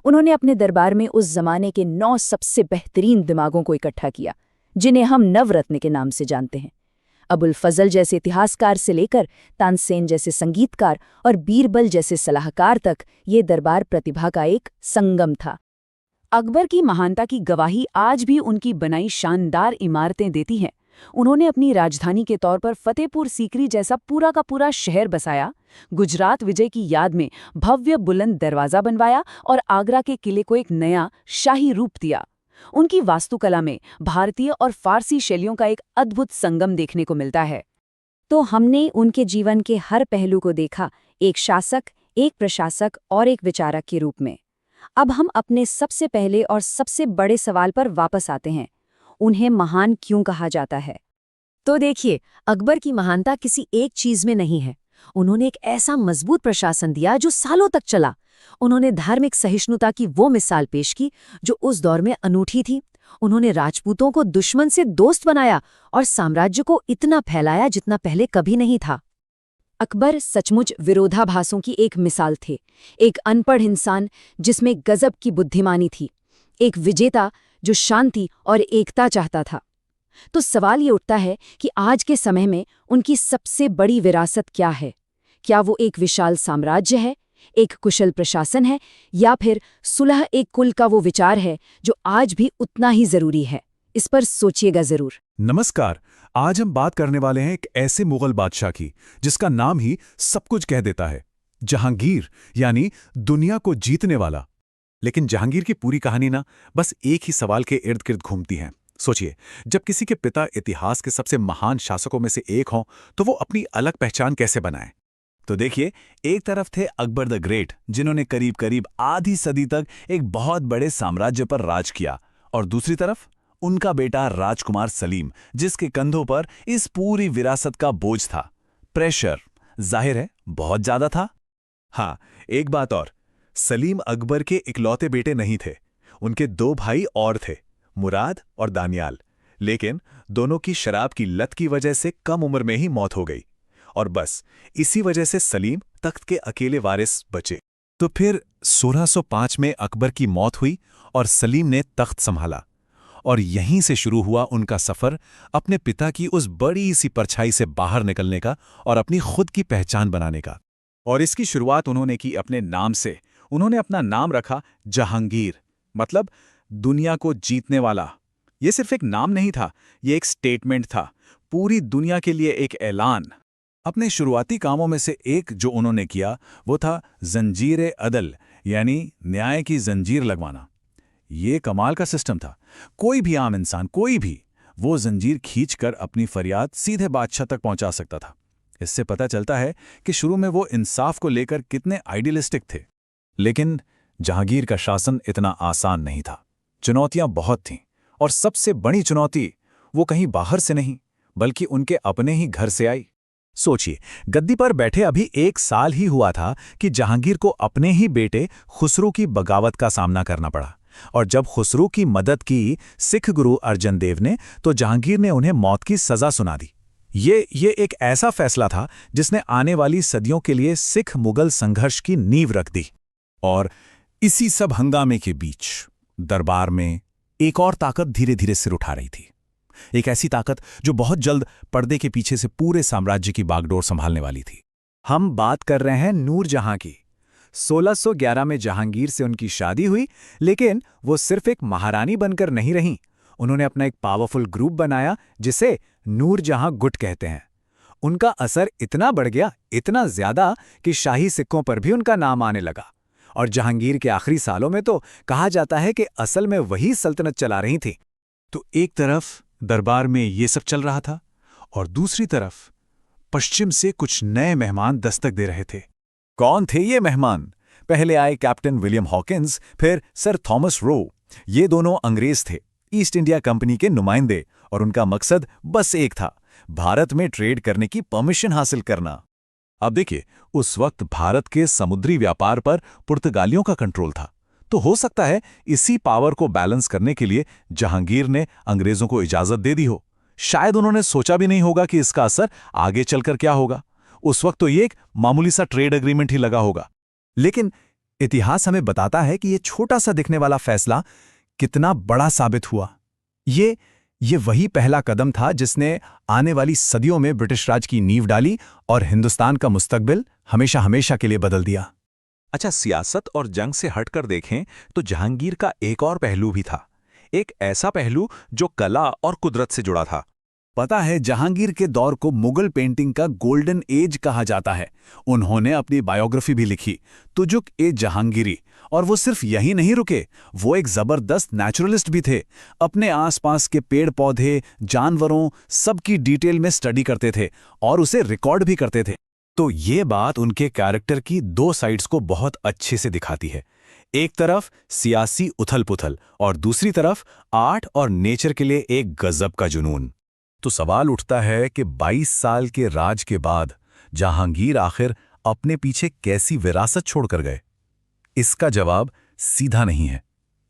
उन्होंने अपने दरबार में उस जमाने के 9 सबसे बेहतरीन दिमागों को इकट्ठा किया, जिन्हें हम नवरत्न के नाम से जानते हैं। अबुल फजल जैसे इतिहासकार से लेकर तानसेन जैसे संगीतकार और बीरबल जैसे सलाहकार तक, ये दरबार प्रतिभा का एक संगम था। अकबर की महानता की गवाही आज भी उनकी बनाई शानदार इमारतें देती हैं। उन्होंने अपनी राजधानी के तौर पर फतेहपुर सीकरी जैसा पूरा का पूरा शहर बसाया, गुजरात विजय की याद में भव्य बुलंद दरवाजा बनवाया और आगरा के किले को एक नया शाही रूप दिया। उनकी वास्तुकला में भारतीय और फारसी शैलियों का एक अद्भुत संगम देखने को मिलता है। तो हमने उनके जीवन के हर पहलू को देखा, एक शासक, एक प्रशासक और एक विचारक के रूप में। अब हम अपने सबसे पहले और सबसे बड़े सवाल पर वापस आते हैं, उन्हें महान क्यों कहा जाता है? तो देखिए, अकबर की महानता किसी एक चीज में नहीं है। उन्होंने एक ऐसा मजबूत प्रशासन दिया जो सालों तक चला। उन्होंने धार्मिक सहिष्णुता की वो मिसाल पेश की जो उस दौर में अनूठी थी। उन्होंने राजपूतों को दुश्मन से दोस्त बनाया और साम्राज्य को इतना फैलाया जितना पहले कभी नहीं था। अकबर सचमुच विरोधाभासों की एक मिसाल थे। एक अनपढ़ इंसान जिसमें गजब की बुद्धिमानी थी, एक विजेता जो शांति और एकता चाहता था। तो सवाल ये उठता है कि आज के समय में उनकी सबसे बड़ी विरासत क्या है? क्या वो एक विशाल साम्राज्य है, एक कुशल प्रशासन है, या फिर सुलह-ए-कुल का वो विचार है जो आज भी उतना ही जरूरी है? इस पर सोचिएगा जरूर। नमस्कार। आज हम बात करने वाले हैं एक ऐसे मुगल बादशाह की जिसका नाम ही सब कुछ कह देता है, जहांगीर, यानी दुनिया को जीतने वाला। लेकिन जहांगीर की पूरी कहानी ना बस एक ही सवाल के इर्द गिर्द घूमती है। सोचिए, जब किसी के पिता इतिहास के सबसे महान शासकों में से एक हों तो वो अपनी अलग पहचान कैसे बनाए। तो देखिए, एक तरफ थे अकबर द ग्रेट, जिन्होंने करीब करीब आधी सदी तक एक बहुत बड़े साम्राज्य पर राज किया, और दूसरी तरफ उनका बेटा राजकुमार सलीम, जिसके कंधों पर इस पूरी विरासत का बोझ था। प्रेशर जाहिर है बहुत ज्यादा था। हाँ, एक बात और, सलीम अकबर के इकलौते बेटे नहीं थे। उनके दो भाई और थे, मुराद और दानियाल। लेकिन दोनों की शराब की लत की वजह से कम उम्र में ही मौत हो गई, और बस इसी वजह से सलीम तख्त के अकेले वारिस बचे। तो फिर 1605 में अकबर की मौत हुई और सलीम ने तख्त संभाला, और यहीं से शुरू हुआ उनका सफर अपने पिता की उस बड़ी सी परछाई से बाहर निकलने का और अपनी खुद की पहचान बनाने का। और इसकी शुरुआत उन्होंने की अपने नाम से। उन्होंने अपना नाम रखा जहांगीर, मतलब दुनिया को जीतने वाला। ये सिर्फ एक नाम नहीं था, ये एक स्टेटमेंट था, पूरी दुनिया के लिए एक ऐलान। अपने शुरुआती कामों में से एक जो उन्होंने किया वो था जंजीर अदल, यानी न्याय की जंजीर लगवाना। ये कमाल का सिस्टम था। कोई भी आम इंसान, कोई भी, वो जंजीर खींचकर अपनी फरियाद सीधे बादशाह तक पहुंचा सकता था। इससे पता चलता है कि शुरू में वो इंसाफ को लेकर कितने आइडियलिस्टिक थे। लेकिन जहांगीर का शासन इतना आसान नहीं था। चुनौतियां बहुत थीं, और सबसे बड़ी चुनौती वो कहीं बाहर से नहीं बल्कि उनके अपने ही घर से आई। सोचिए, गद्दी पर बैठे अभी 1 साल ही हुआ था कि जहांगीर को अपने ही बेटे खुसरो की बगावत का सामना करना पड़ा। और जब खुसरो की मदद की सिख गुरु अर्जन देव ने, तो जहांगीर ने उन्हें मौत की सजा सुना दी। ये एक ऐसा फैसला था जिसने आने वाली सदियों के लिए सिख मुगल संघर्ष की नींव रख दी। और इसी सब हंगामे के बीच दरबार में एक और ताकत धीरे धीरे सिर उठा रही थी। एक ऐसी ताकत जो बहुत जल्द पर्दे के पीछे से पूरे साम्राज्य की बागडोर संभालने वाली थी। हम बात कर रहे हैं नूरजहां की। 1611 में जहांगीर से उनकी शादी हुई, लेकिन वो सिर्फ एक महारानी बनकर नहीं रहीं। उन्होंने अपना एक पावरफुल ग्रुप बनाया जिसे नूरजहां गुट कहते हैं। उनका असर इतना बढ़ गया, इतना ज्यादा, कि शाही सिक्कों पर भी उनका नाम आने लगा। और जहांगीर के आखिरी सालों में तो कहा जाता है कि असल में वही सल्तनत चला रही थी। तो एक तरफ दरबार में ये सब चल रहा था, और दूसरी तरफ पश्चिम से कुछ नए मेहमान दस्तक दे रहे थे। कौन थे ये मेहमान? पहले आए कैप्टन विलियम हॉकिंस, फिर सर थॉमस रो। ये दोनों अंग्रेज थे, ईस्ट इंडिया कंपनी के नुमाइंदे, और उनका मकसद बस एक था, भारत में ट्रेड करने की परमिशन हासिल करना। अब देखिए, उस वक्त भारत के समुद्री व्यापार पर पुर्तगालियों का कंट्रोल था। तो हो सकता है इसी पावर को बैलेंस करने के लिए जहांगीर ने अंग्रेजों को इजाजत दे दी हो। शायद उन्होंने सोचा भी नहीं होगा कि इसका असर आगे चलकर क्या होगा। उस वक्त तो ये एक मामूली सा ट्रेड एग्रीमेंट ही लगा होगा। लेकिन इतिहास हमें बताता है कि ये छोटा सा दिखने वाला फैसला कितना बड़ा साबित हुआ। ये वही पहला कदम था जिसने आने वाली सदियों में ब्रिटिश राज की नींव डाली और हिंदुस्तान का मुस्तकबिल हमेशा हमेशा के लिए बदल दिया। अच्छा, सियासत और जंग से हटकर देखें तो जहांगीर का एक और पहलू भी था। एक ऐसा पहलू जो कला और कुदरत से जुड़ा था। पता है, जहांगीर के दौर को मुगल पेंटिंग का गोल्डन एज कहा जाता है। उन्होंने अपनी बायोग्राफी भी लिखी, तुजुक ए जहांगीरी। और वो सिर्फ यही नहीं रुके, वो एक जबरदस्त नेचुरलिस्ट भी थे। अपने आसपास के पेड़ पौधे, जानवरों, सबकी डिटेल में स्टडी करते थे और उसे रिकॉर्ड भी करते थे। तो ये बात उनके कैरेक्टर की 2 साइड्स को बहुत अच्छे से दिखाती है। एक तरफ सियासी उथल-पुथल और दूसरी तरफ आर्ट और नेचर के लिए एक गजब का जुनून। तो सवाल उठता है कि 22 साल के राज के बाद जहांगीर आखिर अपने पीछे कैसी विरासत छोड़कर गए? इसका जवाब सीधा नहीं है।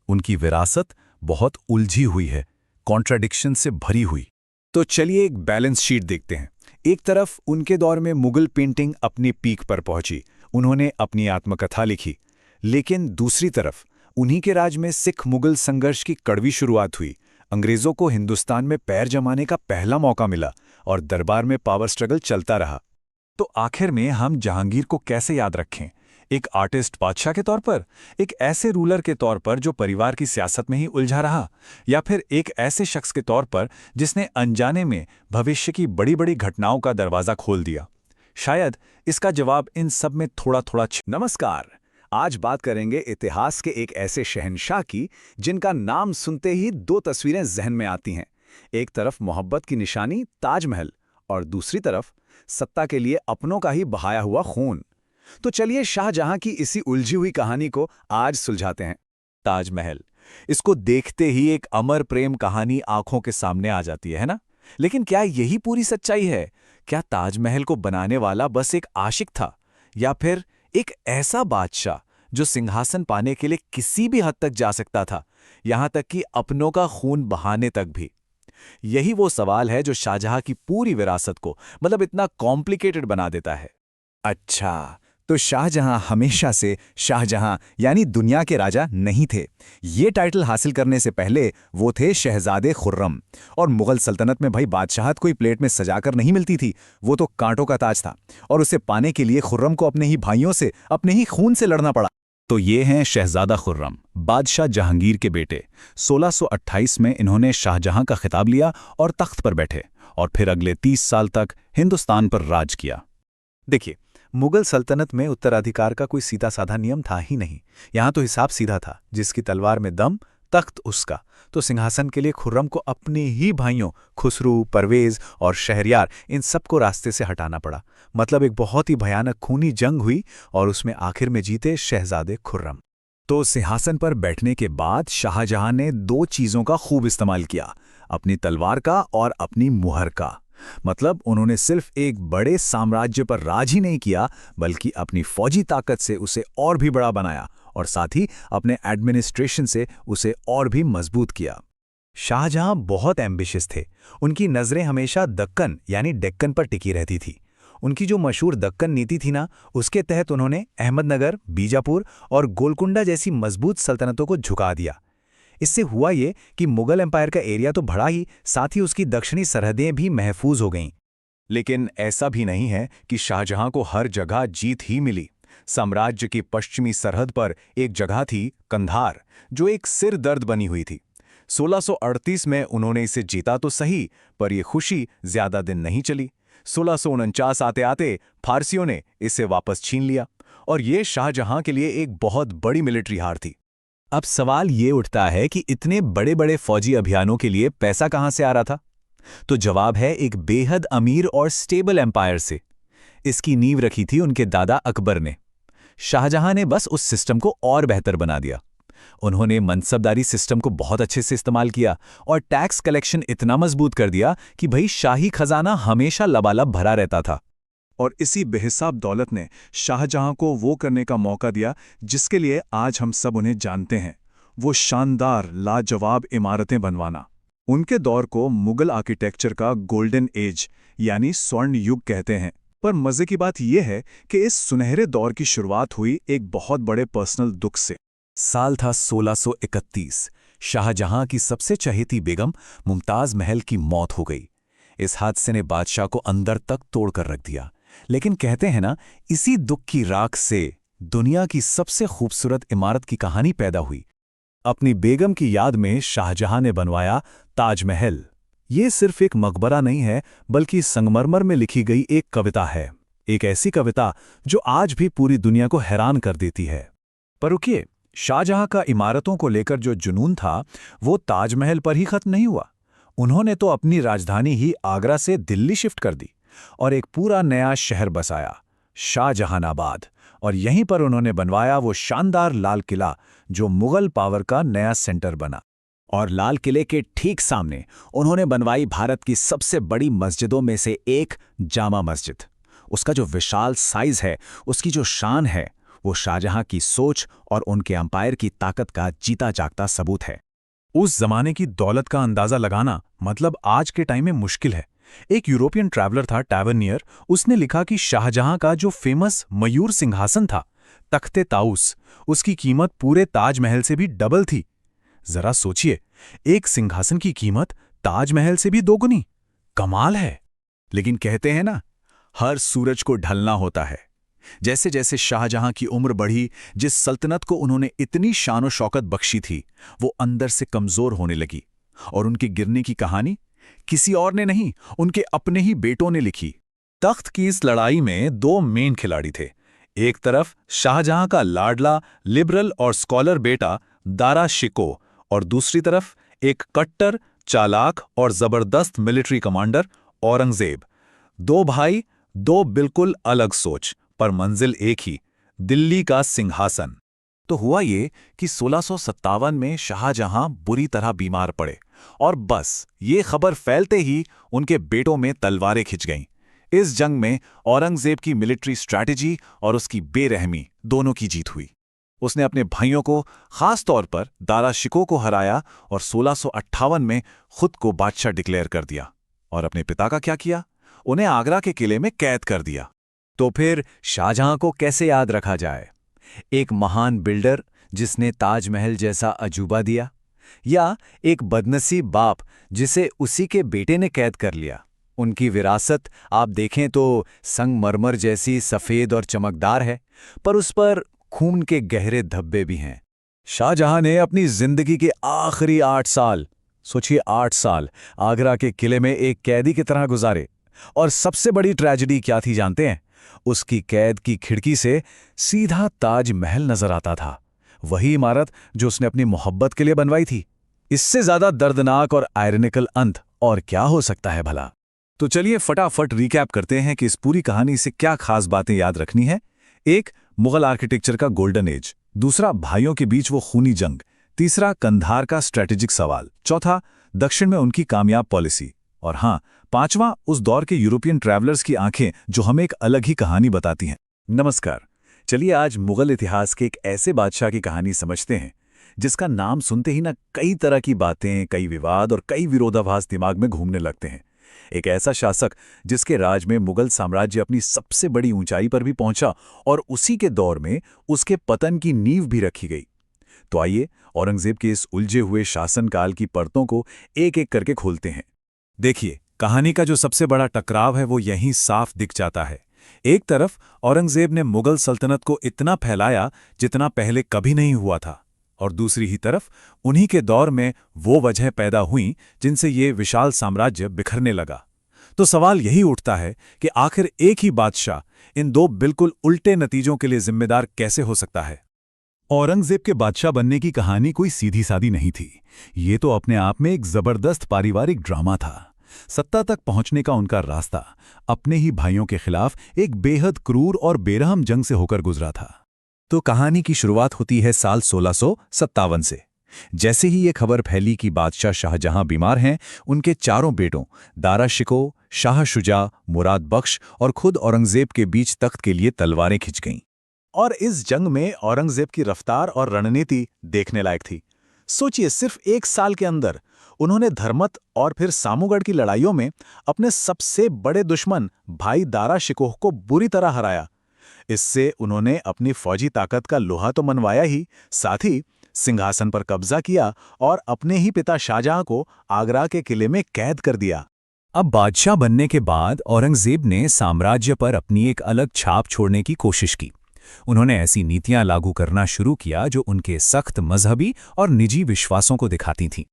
उनकी विरासत बहुत उलझी हुई है, कॉन्ट्राडिक्शन से भरी हुई। तो चलिए एक बैलेंस शीट देखते हैं। एक तरफ उनके दौर में मुगल पेंटिंग अपनी पीक पर पहुंची, उन्होंने अपनी आत्मकथा लिखी। लेकिन दूसरी तरफ उन्हीं के राज में सिख मुगल संघर्ष की कड़वी शुरुआत हुई। अंग्रेजों को हिंदुस्तान में पैर जमाने का पहला मौका मिला और दरबार में पावर स्ट्रगल चलता रहा। तो आखिर में हम जहांगीर को कैसे याद रखें? एक आर्टिस्ट बादशाह के तौर पर, एक ऐसे रूलर के तौर पर जो परिवार की सियासत में ही उलझा रहा, या फिर एक ऐसे शख्स के तौर पर जिसने अनजाने में भविष्य की बड़ी बड़ी घटनाओं का दरवाजा खोल दिया? शायद इसका जवाब इन सब में थोड़ा थोड़ा नमस्कार। आज बात करेंगे इतिहास के एक ऐसे शहंशाह की जिनका नाम सुनते ही दो तस्वीरें जहन में आती हैं। एक तरफ मोहब्बत की निशानी ताजमहल और दूसरी तरफ सत्ता के लिए अपनों का ही बहाया हुआ खून। तो चलिए शाहजहां की इसी उलझी हुई कहानी को आज सुलझाते हैं। ताजमहल, इसको देखते ही एक अमर प्रेम कहानी आंखों के सामने आ जाती है ना? लेकिन क्या यही पूरी सच्चाई है? क्या ताजमहल को बनाने वाला बस एक आशिक था, या फिर एक ऐसा बादशाह जो सिंहासन पाने के लिए किसी भी हद तक जा सकता था, यहां तक कि अपनों का खून बहाने तक भी? यही वो सवाल है जो शाहजहां की पूरी विरासत को मतलब इतना कॉम्प्लिकेटेड बना देता है। अच्छा, तो शाहजहां हमेशा से शाहजहां यानी दुनिया के राजा नहीं थे। ये टाइटल हासिल करने से पहले वो थे शहजादे खुर्रम। और मुगल सल्तनत में भाई बादशाहत कोई प्लेट में सजाकर नहीं मिलती थी, वो तो कांटों का ताज था। और उसे पाने के लिए खुर्रम को अपने ही भाइयों से, अपने ही खून से लड़ना पड़ा। तो ये हैं शहजादा खुर्रम, बादशाह जहांगीर के बेटे। 1628 में इन्होंने शाहजहां का खिताब लिया और तख्त पर बैठे, और फिर अगले 30 साल तक हिंदुस्तान पर राज किया। देखिए, मुगल सल्तनत में उत्तराधिकार का कोई सीधा साधा नियम था ही नहीं। यहां तो हिसाब सीधा था, जिसकी तलवार में दम, तख्त उसका। तो सिंहासन के लिए खुर्रम को अपने ही भाइयों खुसरू, परवेज और शहरयार, इन सबको रास्ते से हटाना पड़ा। मतलब एक बहुत ही भयानक खूनी जंग हुई और उसमें आखिर में जीते शहजादे खुर्रम। तो सिंहासन पर बैठने के बाद शाहजहां ने दो चीजों का खूब इस्तेमाल किया, अपनी तलवार का और अपनी मुहर का। मतलब उन्होंने सिर्फ एक बड़े साम्राज्य पर राज ही नहीं किया, बल्कि अपनी फौजी ताकत से उसे और भी बड़ा बनाया, और साथ ही अपने एडमिनिस्ट्रेशन से उसे और भी मजबूत किया। शाहजहां बहुत एम्बिशियस थे। उनकी नजरें हमेशा दक्कन यानी डेक्कन पर टिकी रहती थी। उनकी जो मशहूर दक्कन नीति थी ना, उसके तहत उन्होंने अहमदनगर, बीजापुर और गोलकुंडा जैसी मजबूत सल्तनतों को झुका दिया। इससे हुआ ये कि मुगल एम्पायर का एरिया तो बढ़ा ही, साथ ही उसकी दक्षिणी सरहदें भी महफूज हो गईं। लेकिन ऐसा भी नहीं है कि शाहजहां को हर जगह जीत ही मिली। साम्राज्य की पश्चिमी सरहद पर एक जगह थी कंधार, जो एक सिर दर्द बनी हुई थी। 1638 में उन्होंने इसे जीता तो सही, पर यह खुशी ज्यादा दिन नहीं चली। 1649 आते आते फारसियों ने इसे वापस छीन लिया, और ये शाहजहां के लिए एक बहुत बड़ी मिलिट्री हार थी। अब सवाल ये उठता है कि इतने बड़े बड़े फौजी अभियानों के लिए पैसा कहां से आ रहा था? तो जवाब है एक बेहद अमीर और स्टेबल एम्पायर से। इसकी नींव रखी थी उनके दादा अकबर ने। शाहजहां ने बस उस सिस्टम को और बेहतर बना दिया। उन्होंने मनसबदारी सिस्टम को बहुत अच्छे से इस्तेमाल किया और टैक्स कलेक्शन इतना मजबूत कर दिया कि भाई शाही खजाना हमेशा लबालब भरा रहता था। और इसी बेहिसाब दौलत ने शाहजहां को वो करने का मौका दिया जिसके लिए आज हम सब उन्हें जानते हैं, वो शानदार लाजवाब इमारतें बनवाना। उनके दौर को मुगल आर्किटेक्चर का गोल्डन एज यानी स्वर्ण युग कहते हैं। पर मजे की बात यह है कि इस सुनहरे दौर की शुरुआत हुई एक बहुत बड़े पर्सनल दुख से। साल था 1631। शाहजहां की सबसे चहेती बेगम मुमताज महल की मौत हो गई। इस हादसे ने बादशाह को अंदर तक तोड़कर रख दिया। लेकिन कहते हैं ना, इसी दुख की राख से दुनिया की सबसे खूबसूरत इमारत की कहानी पैदा हुई। अपनी बेगम की याद में शाहजहां ने बनवाया ताजमहल। ये सिर्फ एक मकबरा नहीं है, बल्कि संगमरमर में लिखी गई एक कविता है। एक ऐसी कविता जो आज भी पूरी दुनिया को हैरान कर देती है। पर रुकिए, शाहजहां का इमारतों को लेकर जो जुनून था, वो ताजमहल पर ही खत्म नहीं हुआ। उन्होंने तो अपनी राजधानी ही आगरा से दिल्ली शिफ्ट कर दी और एक पूरा नया शहर बसाया, शाहजहानाबाद। और यहीं पर उन्होंने बनवाया वो शानदार लाल किला जो मुगल पावर का नया सेंटर बना। और लाल किले के ठीक सामने उन्होंने बनवाई भारत की सबसे बड़ी मस्जिदों में से एक, जामा मस्जिद। उसका जो विशाल साइज है, उसकी जो शान है, वो शाहजहां की सोच और उनके अंपायर की ताकत का जीता जागता सबूत है। उस जमाने की दौलत का अंदाजा लगाना मतलब आज के टाइम में मुश्किल है। एक यूरोपियन ट्रैवलर था टैवर्नियर, उसने लिखा कि शाहजहां का जो फेमस मयूर सिंहासन था, तख्ते ताउस, उसकी कीमत पूरे ताजमहल से भी डबल थी। जरा सोचिए, एक सिंहासन की कीमत ताजमहल से भी दोगुनी। कमाल है। लेकिन कहते हैं ना, हर सूरज को ढलना होता है। जैसे जैसे शाहजहां की उम्र बढ़ी, जिस सल्तनत को उन्होंने इतनी शान और शौकत बख्शी थी, वो अंदर से कमजोर होने लगी। और उनके गिरने की कहानी किसी और ने नहीं, उनके अपने ही बेटों ने लिखी। तख्त की इस लड़ाई में दो मेन खिलाड़ी थे। एक तरफ शाहजहां का लाडला, लिबरल और स्कॉलर बेटा दारा शिको, और दूसरी तरफ एक कट्टर, चालाक और जबरदस्त मिलिट्री कमांडर औरंगजेब। दो भाई, दो बिल्कुल अलग सोच, पर मंजिल एक ही, दिल्ली का सिंहासन। तो हुआ ये कि 1657 में शाहजहां बुरी तरह बीमार पड़े, और बस ये खबर फैलते ही उनके बेटों में तलवारें खिंच गईं। इस जंग में औरंगजेब की मिलिट्री स्ट्रैटेजी और उसकी बेरहमी दोनों की जीत हुई। उसने अपने भाइयों को, खास तौर पर दारा शिको को हराया और 1658 में खुद को बादशाह डिक्लेयर कर दिया। और अपने पिता का क्या किया? उन्हें आगरा के किले में कैद कर दिया। तो फिर शाहजहां को कैसे याद रखा जाए? एक महान बिल्डर जिसने ताजमहल जैसा अजूबा दिया, या एक बदनसीब बाप जिसे उसी के बेटे ने कैद कर लिया? उनकी विरासत आप देखें तो संगमरमर जैसी सफ़ेद और चमकदार है, पर उस पर खून के गहरे धब्बे भी हैं। शाहजहां ने अपनी जिंदगी के आखिरी 8 साल, सोचिए 8 साल, आगरा के किले में एक कैदी की तरह गुजारे। और सबसे बड़ी ट्रेजेडी क्या थी जानते हैं? उसकी कैद की खिड़की से सीधा ताजमहल नजर आता था, वही इमारत जो उसने अपनी मोहब्बत के लिए बनवाई थी। इससे ज्यादा दर्दनाक और आयरनिकल अंत और क्या हो सकता है भला? तो चलिए फटाफट रिकैप करते हैं कि इस पूरी कहानी से क्या खास बातें याद रखनी है। एक, मुगल आर्किटेक्चर का गोल्डन एज। दूसरा, भाइयों के बीच वो खूनी जंग। तीसरा, कंधार का स्ट्रेटेजिक सवाल। चौथा, दक्षिण में उनकी कामयाब पॉलिसी। और हाँ, पांचवां, उस दौर के यूरोपियन ट्रैवलर्स की आंखें जो हमें एक अलग ही कहानी बताती हैं। नमस्कार, चलिए आज मुगल इतिहास के एक ऐसे बादशाह की कहानी समझते हैं जिसका नाम सुनते ही ना कई तरह की बातें, कई विवाद और कई विरोधाभास दिमाग में घूमने लगते हैं। एक ऐसा शासक जिसके राज में मुगल साम्राज्य अपनी सबसे बड़ी ऊंचाई पर भी पहुंचा और उसी के दौर में उसके पतन की नींव भी रखी गई। तो आइए औरंगजेब के इस उलझे हुए शासनकाल की परतों को एक एक करके खोलते हैं। देखिए, कहानी का जो सबसे बड़ा टकराव है वो यहीं साफ दिख जाता है। एक तरफ औरंगजेब ने मुगल सल्तनत को इतना फैलाया जितना पहले कभी नहीं हुआ था, और दूसरी ही तरफ उन्हीं के दौर में वो वजह पैदा हुई जिनसे ये विशाल साम्राज्य बिखरने लगा। तो सवाल यही उठता है कि आखिर एक ही बादशाह इन दो बिल्कुल उल्टे नतीजों के लिए जिम्मेदार कैसे हो सकता है? औरंगजेब के बादशाह बनने की कहानी कोई सीधी सादी नहीं थी। ये तो अपने आप में एक जबरदस्त पारिवारिक ड्रामा था। सत्ता तक पहुंचने का उनका रास्ता अपने ही भाइयों के खिलाफ एक बेहद क्रूर और बेरहम जंग से होकर गुजरा था। तो कहानी की शुरुआत होती है साल 1657 से। जैसे ही ये खबर फैली कि बादशाह शाहजहां बीमार हैं, उनके चारों बेटों दारा शिको, शाह शुजा, मुराद बख्श और खुद औरंगजेब के बीच तख्त के लिए तलवारें खिंच गईं। और इस जंग में औरंगजेब की रफ्तार और रणनीति देखने लायक थी। सोचिए, सिर्फ 1 साल के अंदर उन्होंने धर्मत और फिर सामूगढ़ की लड़ाइयों में अपने सबसे बड़े दुश्मन भाई दारा शिकोह को बुरी तरह हराया। इससे उन्होंने अपनी फौजी ताकत का लोहा तो मनवाया ही, साथ ही सिंहासन पर कब्जा किया और अपने ही पिता शाहजहां को आगरा के किले में कैद कर दिया। अब बादशाह बनने के बाद औरंगजेब ने साम्राज्य पर अपनी एक अलग छाप छोड़ने की कोशिश की। उन्होंने ऐसी नीतियां लागू करना शुरू किया जो उनके सख्त मजहबी और निजी विश्वासों को दिखाती थीं।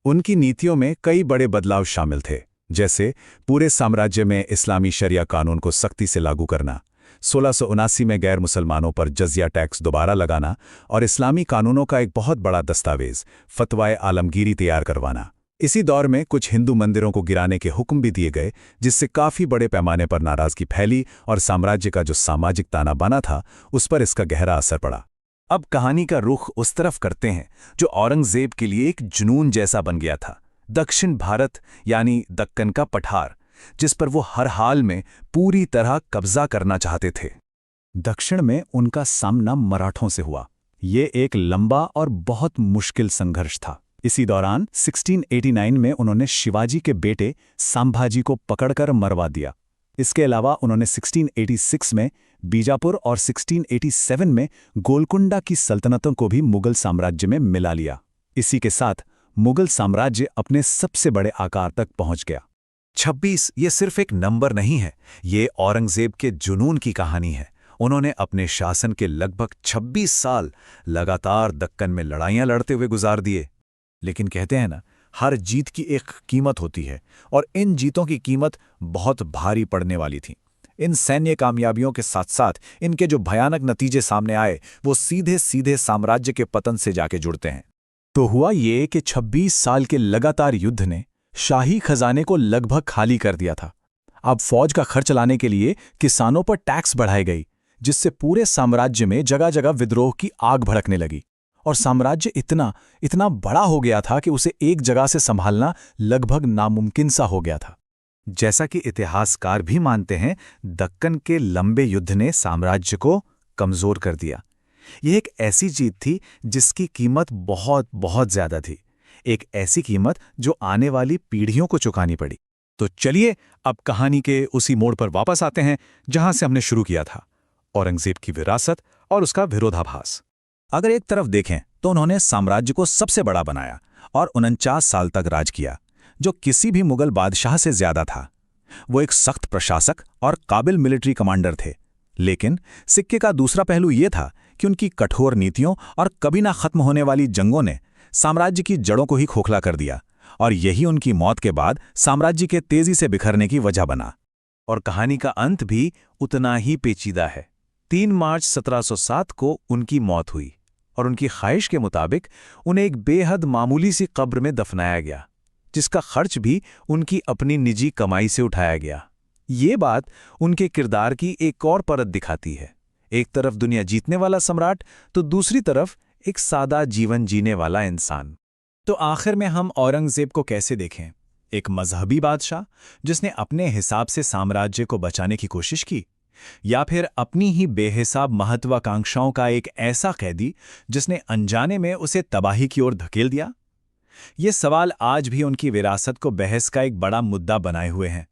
उनकी नीतियों में कई बड़े बदलाव शामिल थे, जैसे पूरे साम्राज्य में इस्लामी शरिया कानून को सख्ती से लागू करना, 1679 में गैर मुसलमानों पर जजिया टैक्स दोबारा लगाना और इस्लामी कानूनों का एक बहुत बड़ा दस्तावेज फतवाए आलमगीरी तैयार करवाना। इसी दौर में कुछ हिंदू मंदिरों को गिराने के हुक्म भी दिए गए, जिससे काफी बड़े पैमाने पर नाराजगी फैली और साम्राज्य का जो सामाजिक ताना बाना था उस पर इसका गहरा असर पड़ा। अब कहानी का रुख उस तरफ करते हैं जो औरंगजेब के लिए एक जुनून जैसा बन गया था, दक्षिण भारत यानी दक्कन का पठार, जिस पर वो हर हाल में पूरी तरह कब्जा करना चाहते थे। दक्षिण में उनका सामना मराठों से हुआ। ये एक लंबा और बहुत मुश्किल संघर्ष था। इसी दौरान 1689 में उन्होंने शिवाजी के बेटे संभाजी को पकड़कर मरवा दिया। इसके अलावा उन्होंने 1686 में बीजापुर और 1687 में गोलकुंडा की सल्तनतों को भी मुगल साम्राज्य में मिला लिया। इसी के साथ मुगल साम्राज्य अपने सबसे बड़े आकार तक पहुंच गया। 26 ये सिर्फ एक नंबर नहीं है, ये औरंगजेब के जुनून की कहानी है, उन्होंने अपने शासन के लगभग 26 साल लगातार दक्कन में लड़ाइयां लड़ते हुए गुजार दिए। लेकिन कहते हैं ना, हर जीत की एक कीमत होती है, और इन जीतों की कीमत बहुत भारी पड़ने वाली थी। इन सैन्य कामयाबियों के साथ साथ इनके जो भयानक नतीजे सामने आए, वो सीधे सीधे साम्राज्य के पतन से जाके जुड़ते हैं। तो हुआ ये कि 26 साल के लगातार युद्ध ने शाही खजाने को लगभग खाली कर दिया था। अब फौज का खर्च लाने के लिए किसानों पर टैक्स बढ़ाई गई, जिससे पूरे साम्राज्य में जगह जगह विद्रोह की आग भड़कने लगी। और साम्राज्य इतना बड़ा हो गया था कि उसे एक जगह से संभालना लगभग नामुमकिन सा हो गया था। जैसा कि इतिहासकार भी मानते हैं, दक्कन के लंबे युद्ध ने साम्राज्य को कमजोर कर दिया। यह एक ऐसी जीत थी जिसकी कीमत बहुत बहुत ज्यादा थी, एक ऐसी कीमत जो आने वाली पीढ़ियों को चुकानी पड़ी। तो चलिए अब कहानी के उसी मोड़ पर वापस आते हैं जहां से हमने शुरू किया था, औरंगजेब की विरासत और उसका विरोधाभास। अगर एक तरफ देखें तो उन्होंने साम्राज्य को सबसे बड़ा बनाया और 49 साल तक राज किया, जो किसी भी मुगल बादशाह से ज्यादा था। वो एक सख्त प्रशासक और काबिल मिलिट्री कमांडर थे। लेकिन सिक्के का दूसरा पहलू ये था कि उनकी कठोर नीतियों और कभी ना खत्म होने वाली जंगों ने साम्राज्य की जड़ों को ही खोखला कर दिया, और यही उनकी मौत के बाद साम्राज्य के तेजी से बिखरने की वजह बना। और कहानी का अंत भी उतना ही पेचीदा है। 3 मार्च 1707 को उनकी मौत हुई और उनकी ख्वाहिश के मुताबिक उन्हें एक बेहद मामूली सी कब्र में दफनाया गया, जिसका खर्च भी उनकी अपनी निजी कमाई से उठाया गया। ये बात उनके किरदार की एक और परत दिखाती है। एक तरफ दुनिया जीतने वाला सम्राट, तो दूसरी तरफ एक सादा जीवन जीने वाला इंसान। तो आखिर में हम औरंगजेब को कैसे देखें? एक मजहबी बादशाह जिसने अपने हिसाब से साम्राज्य को बचाने की कोशिश की, या फिर अपनी ही बेहिसाब महत्वाकांक्षाओं का एक ऐसा कैदी जिसने अनजाने में उसे तबाही की ओर धकेल दिया? ये सवाल आज भी उनकी विरासत को बहस का एक बड़ा मुद्दा बनाए हुए हैं।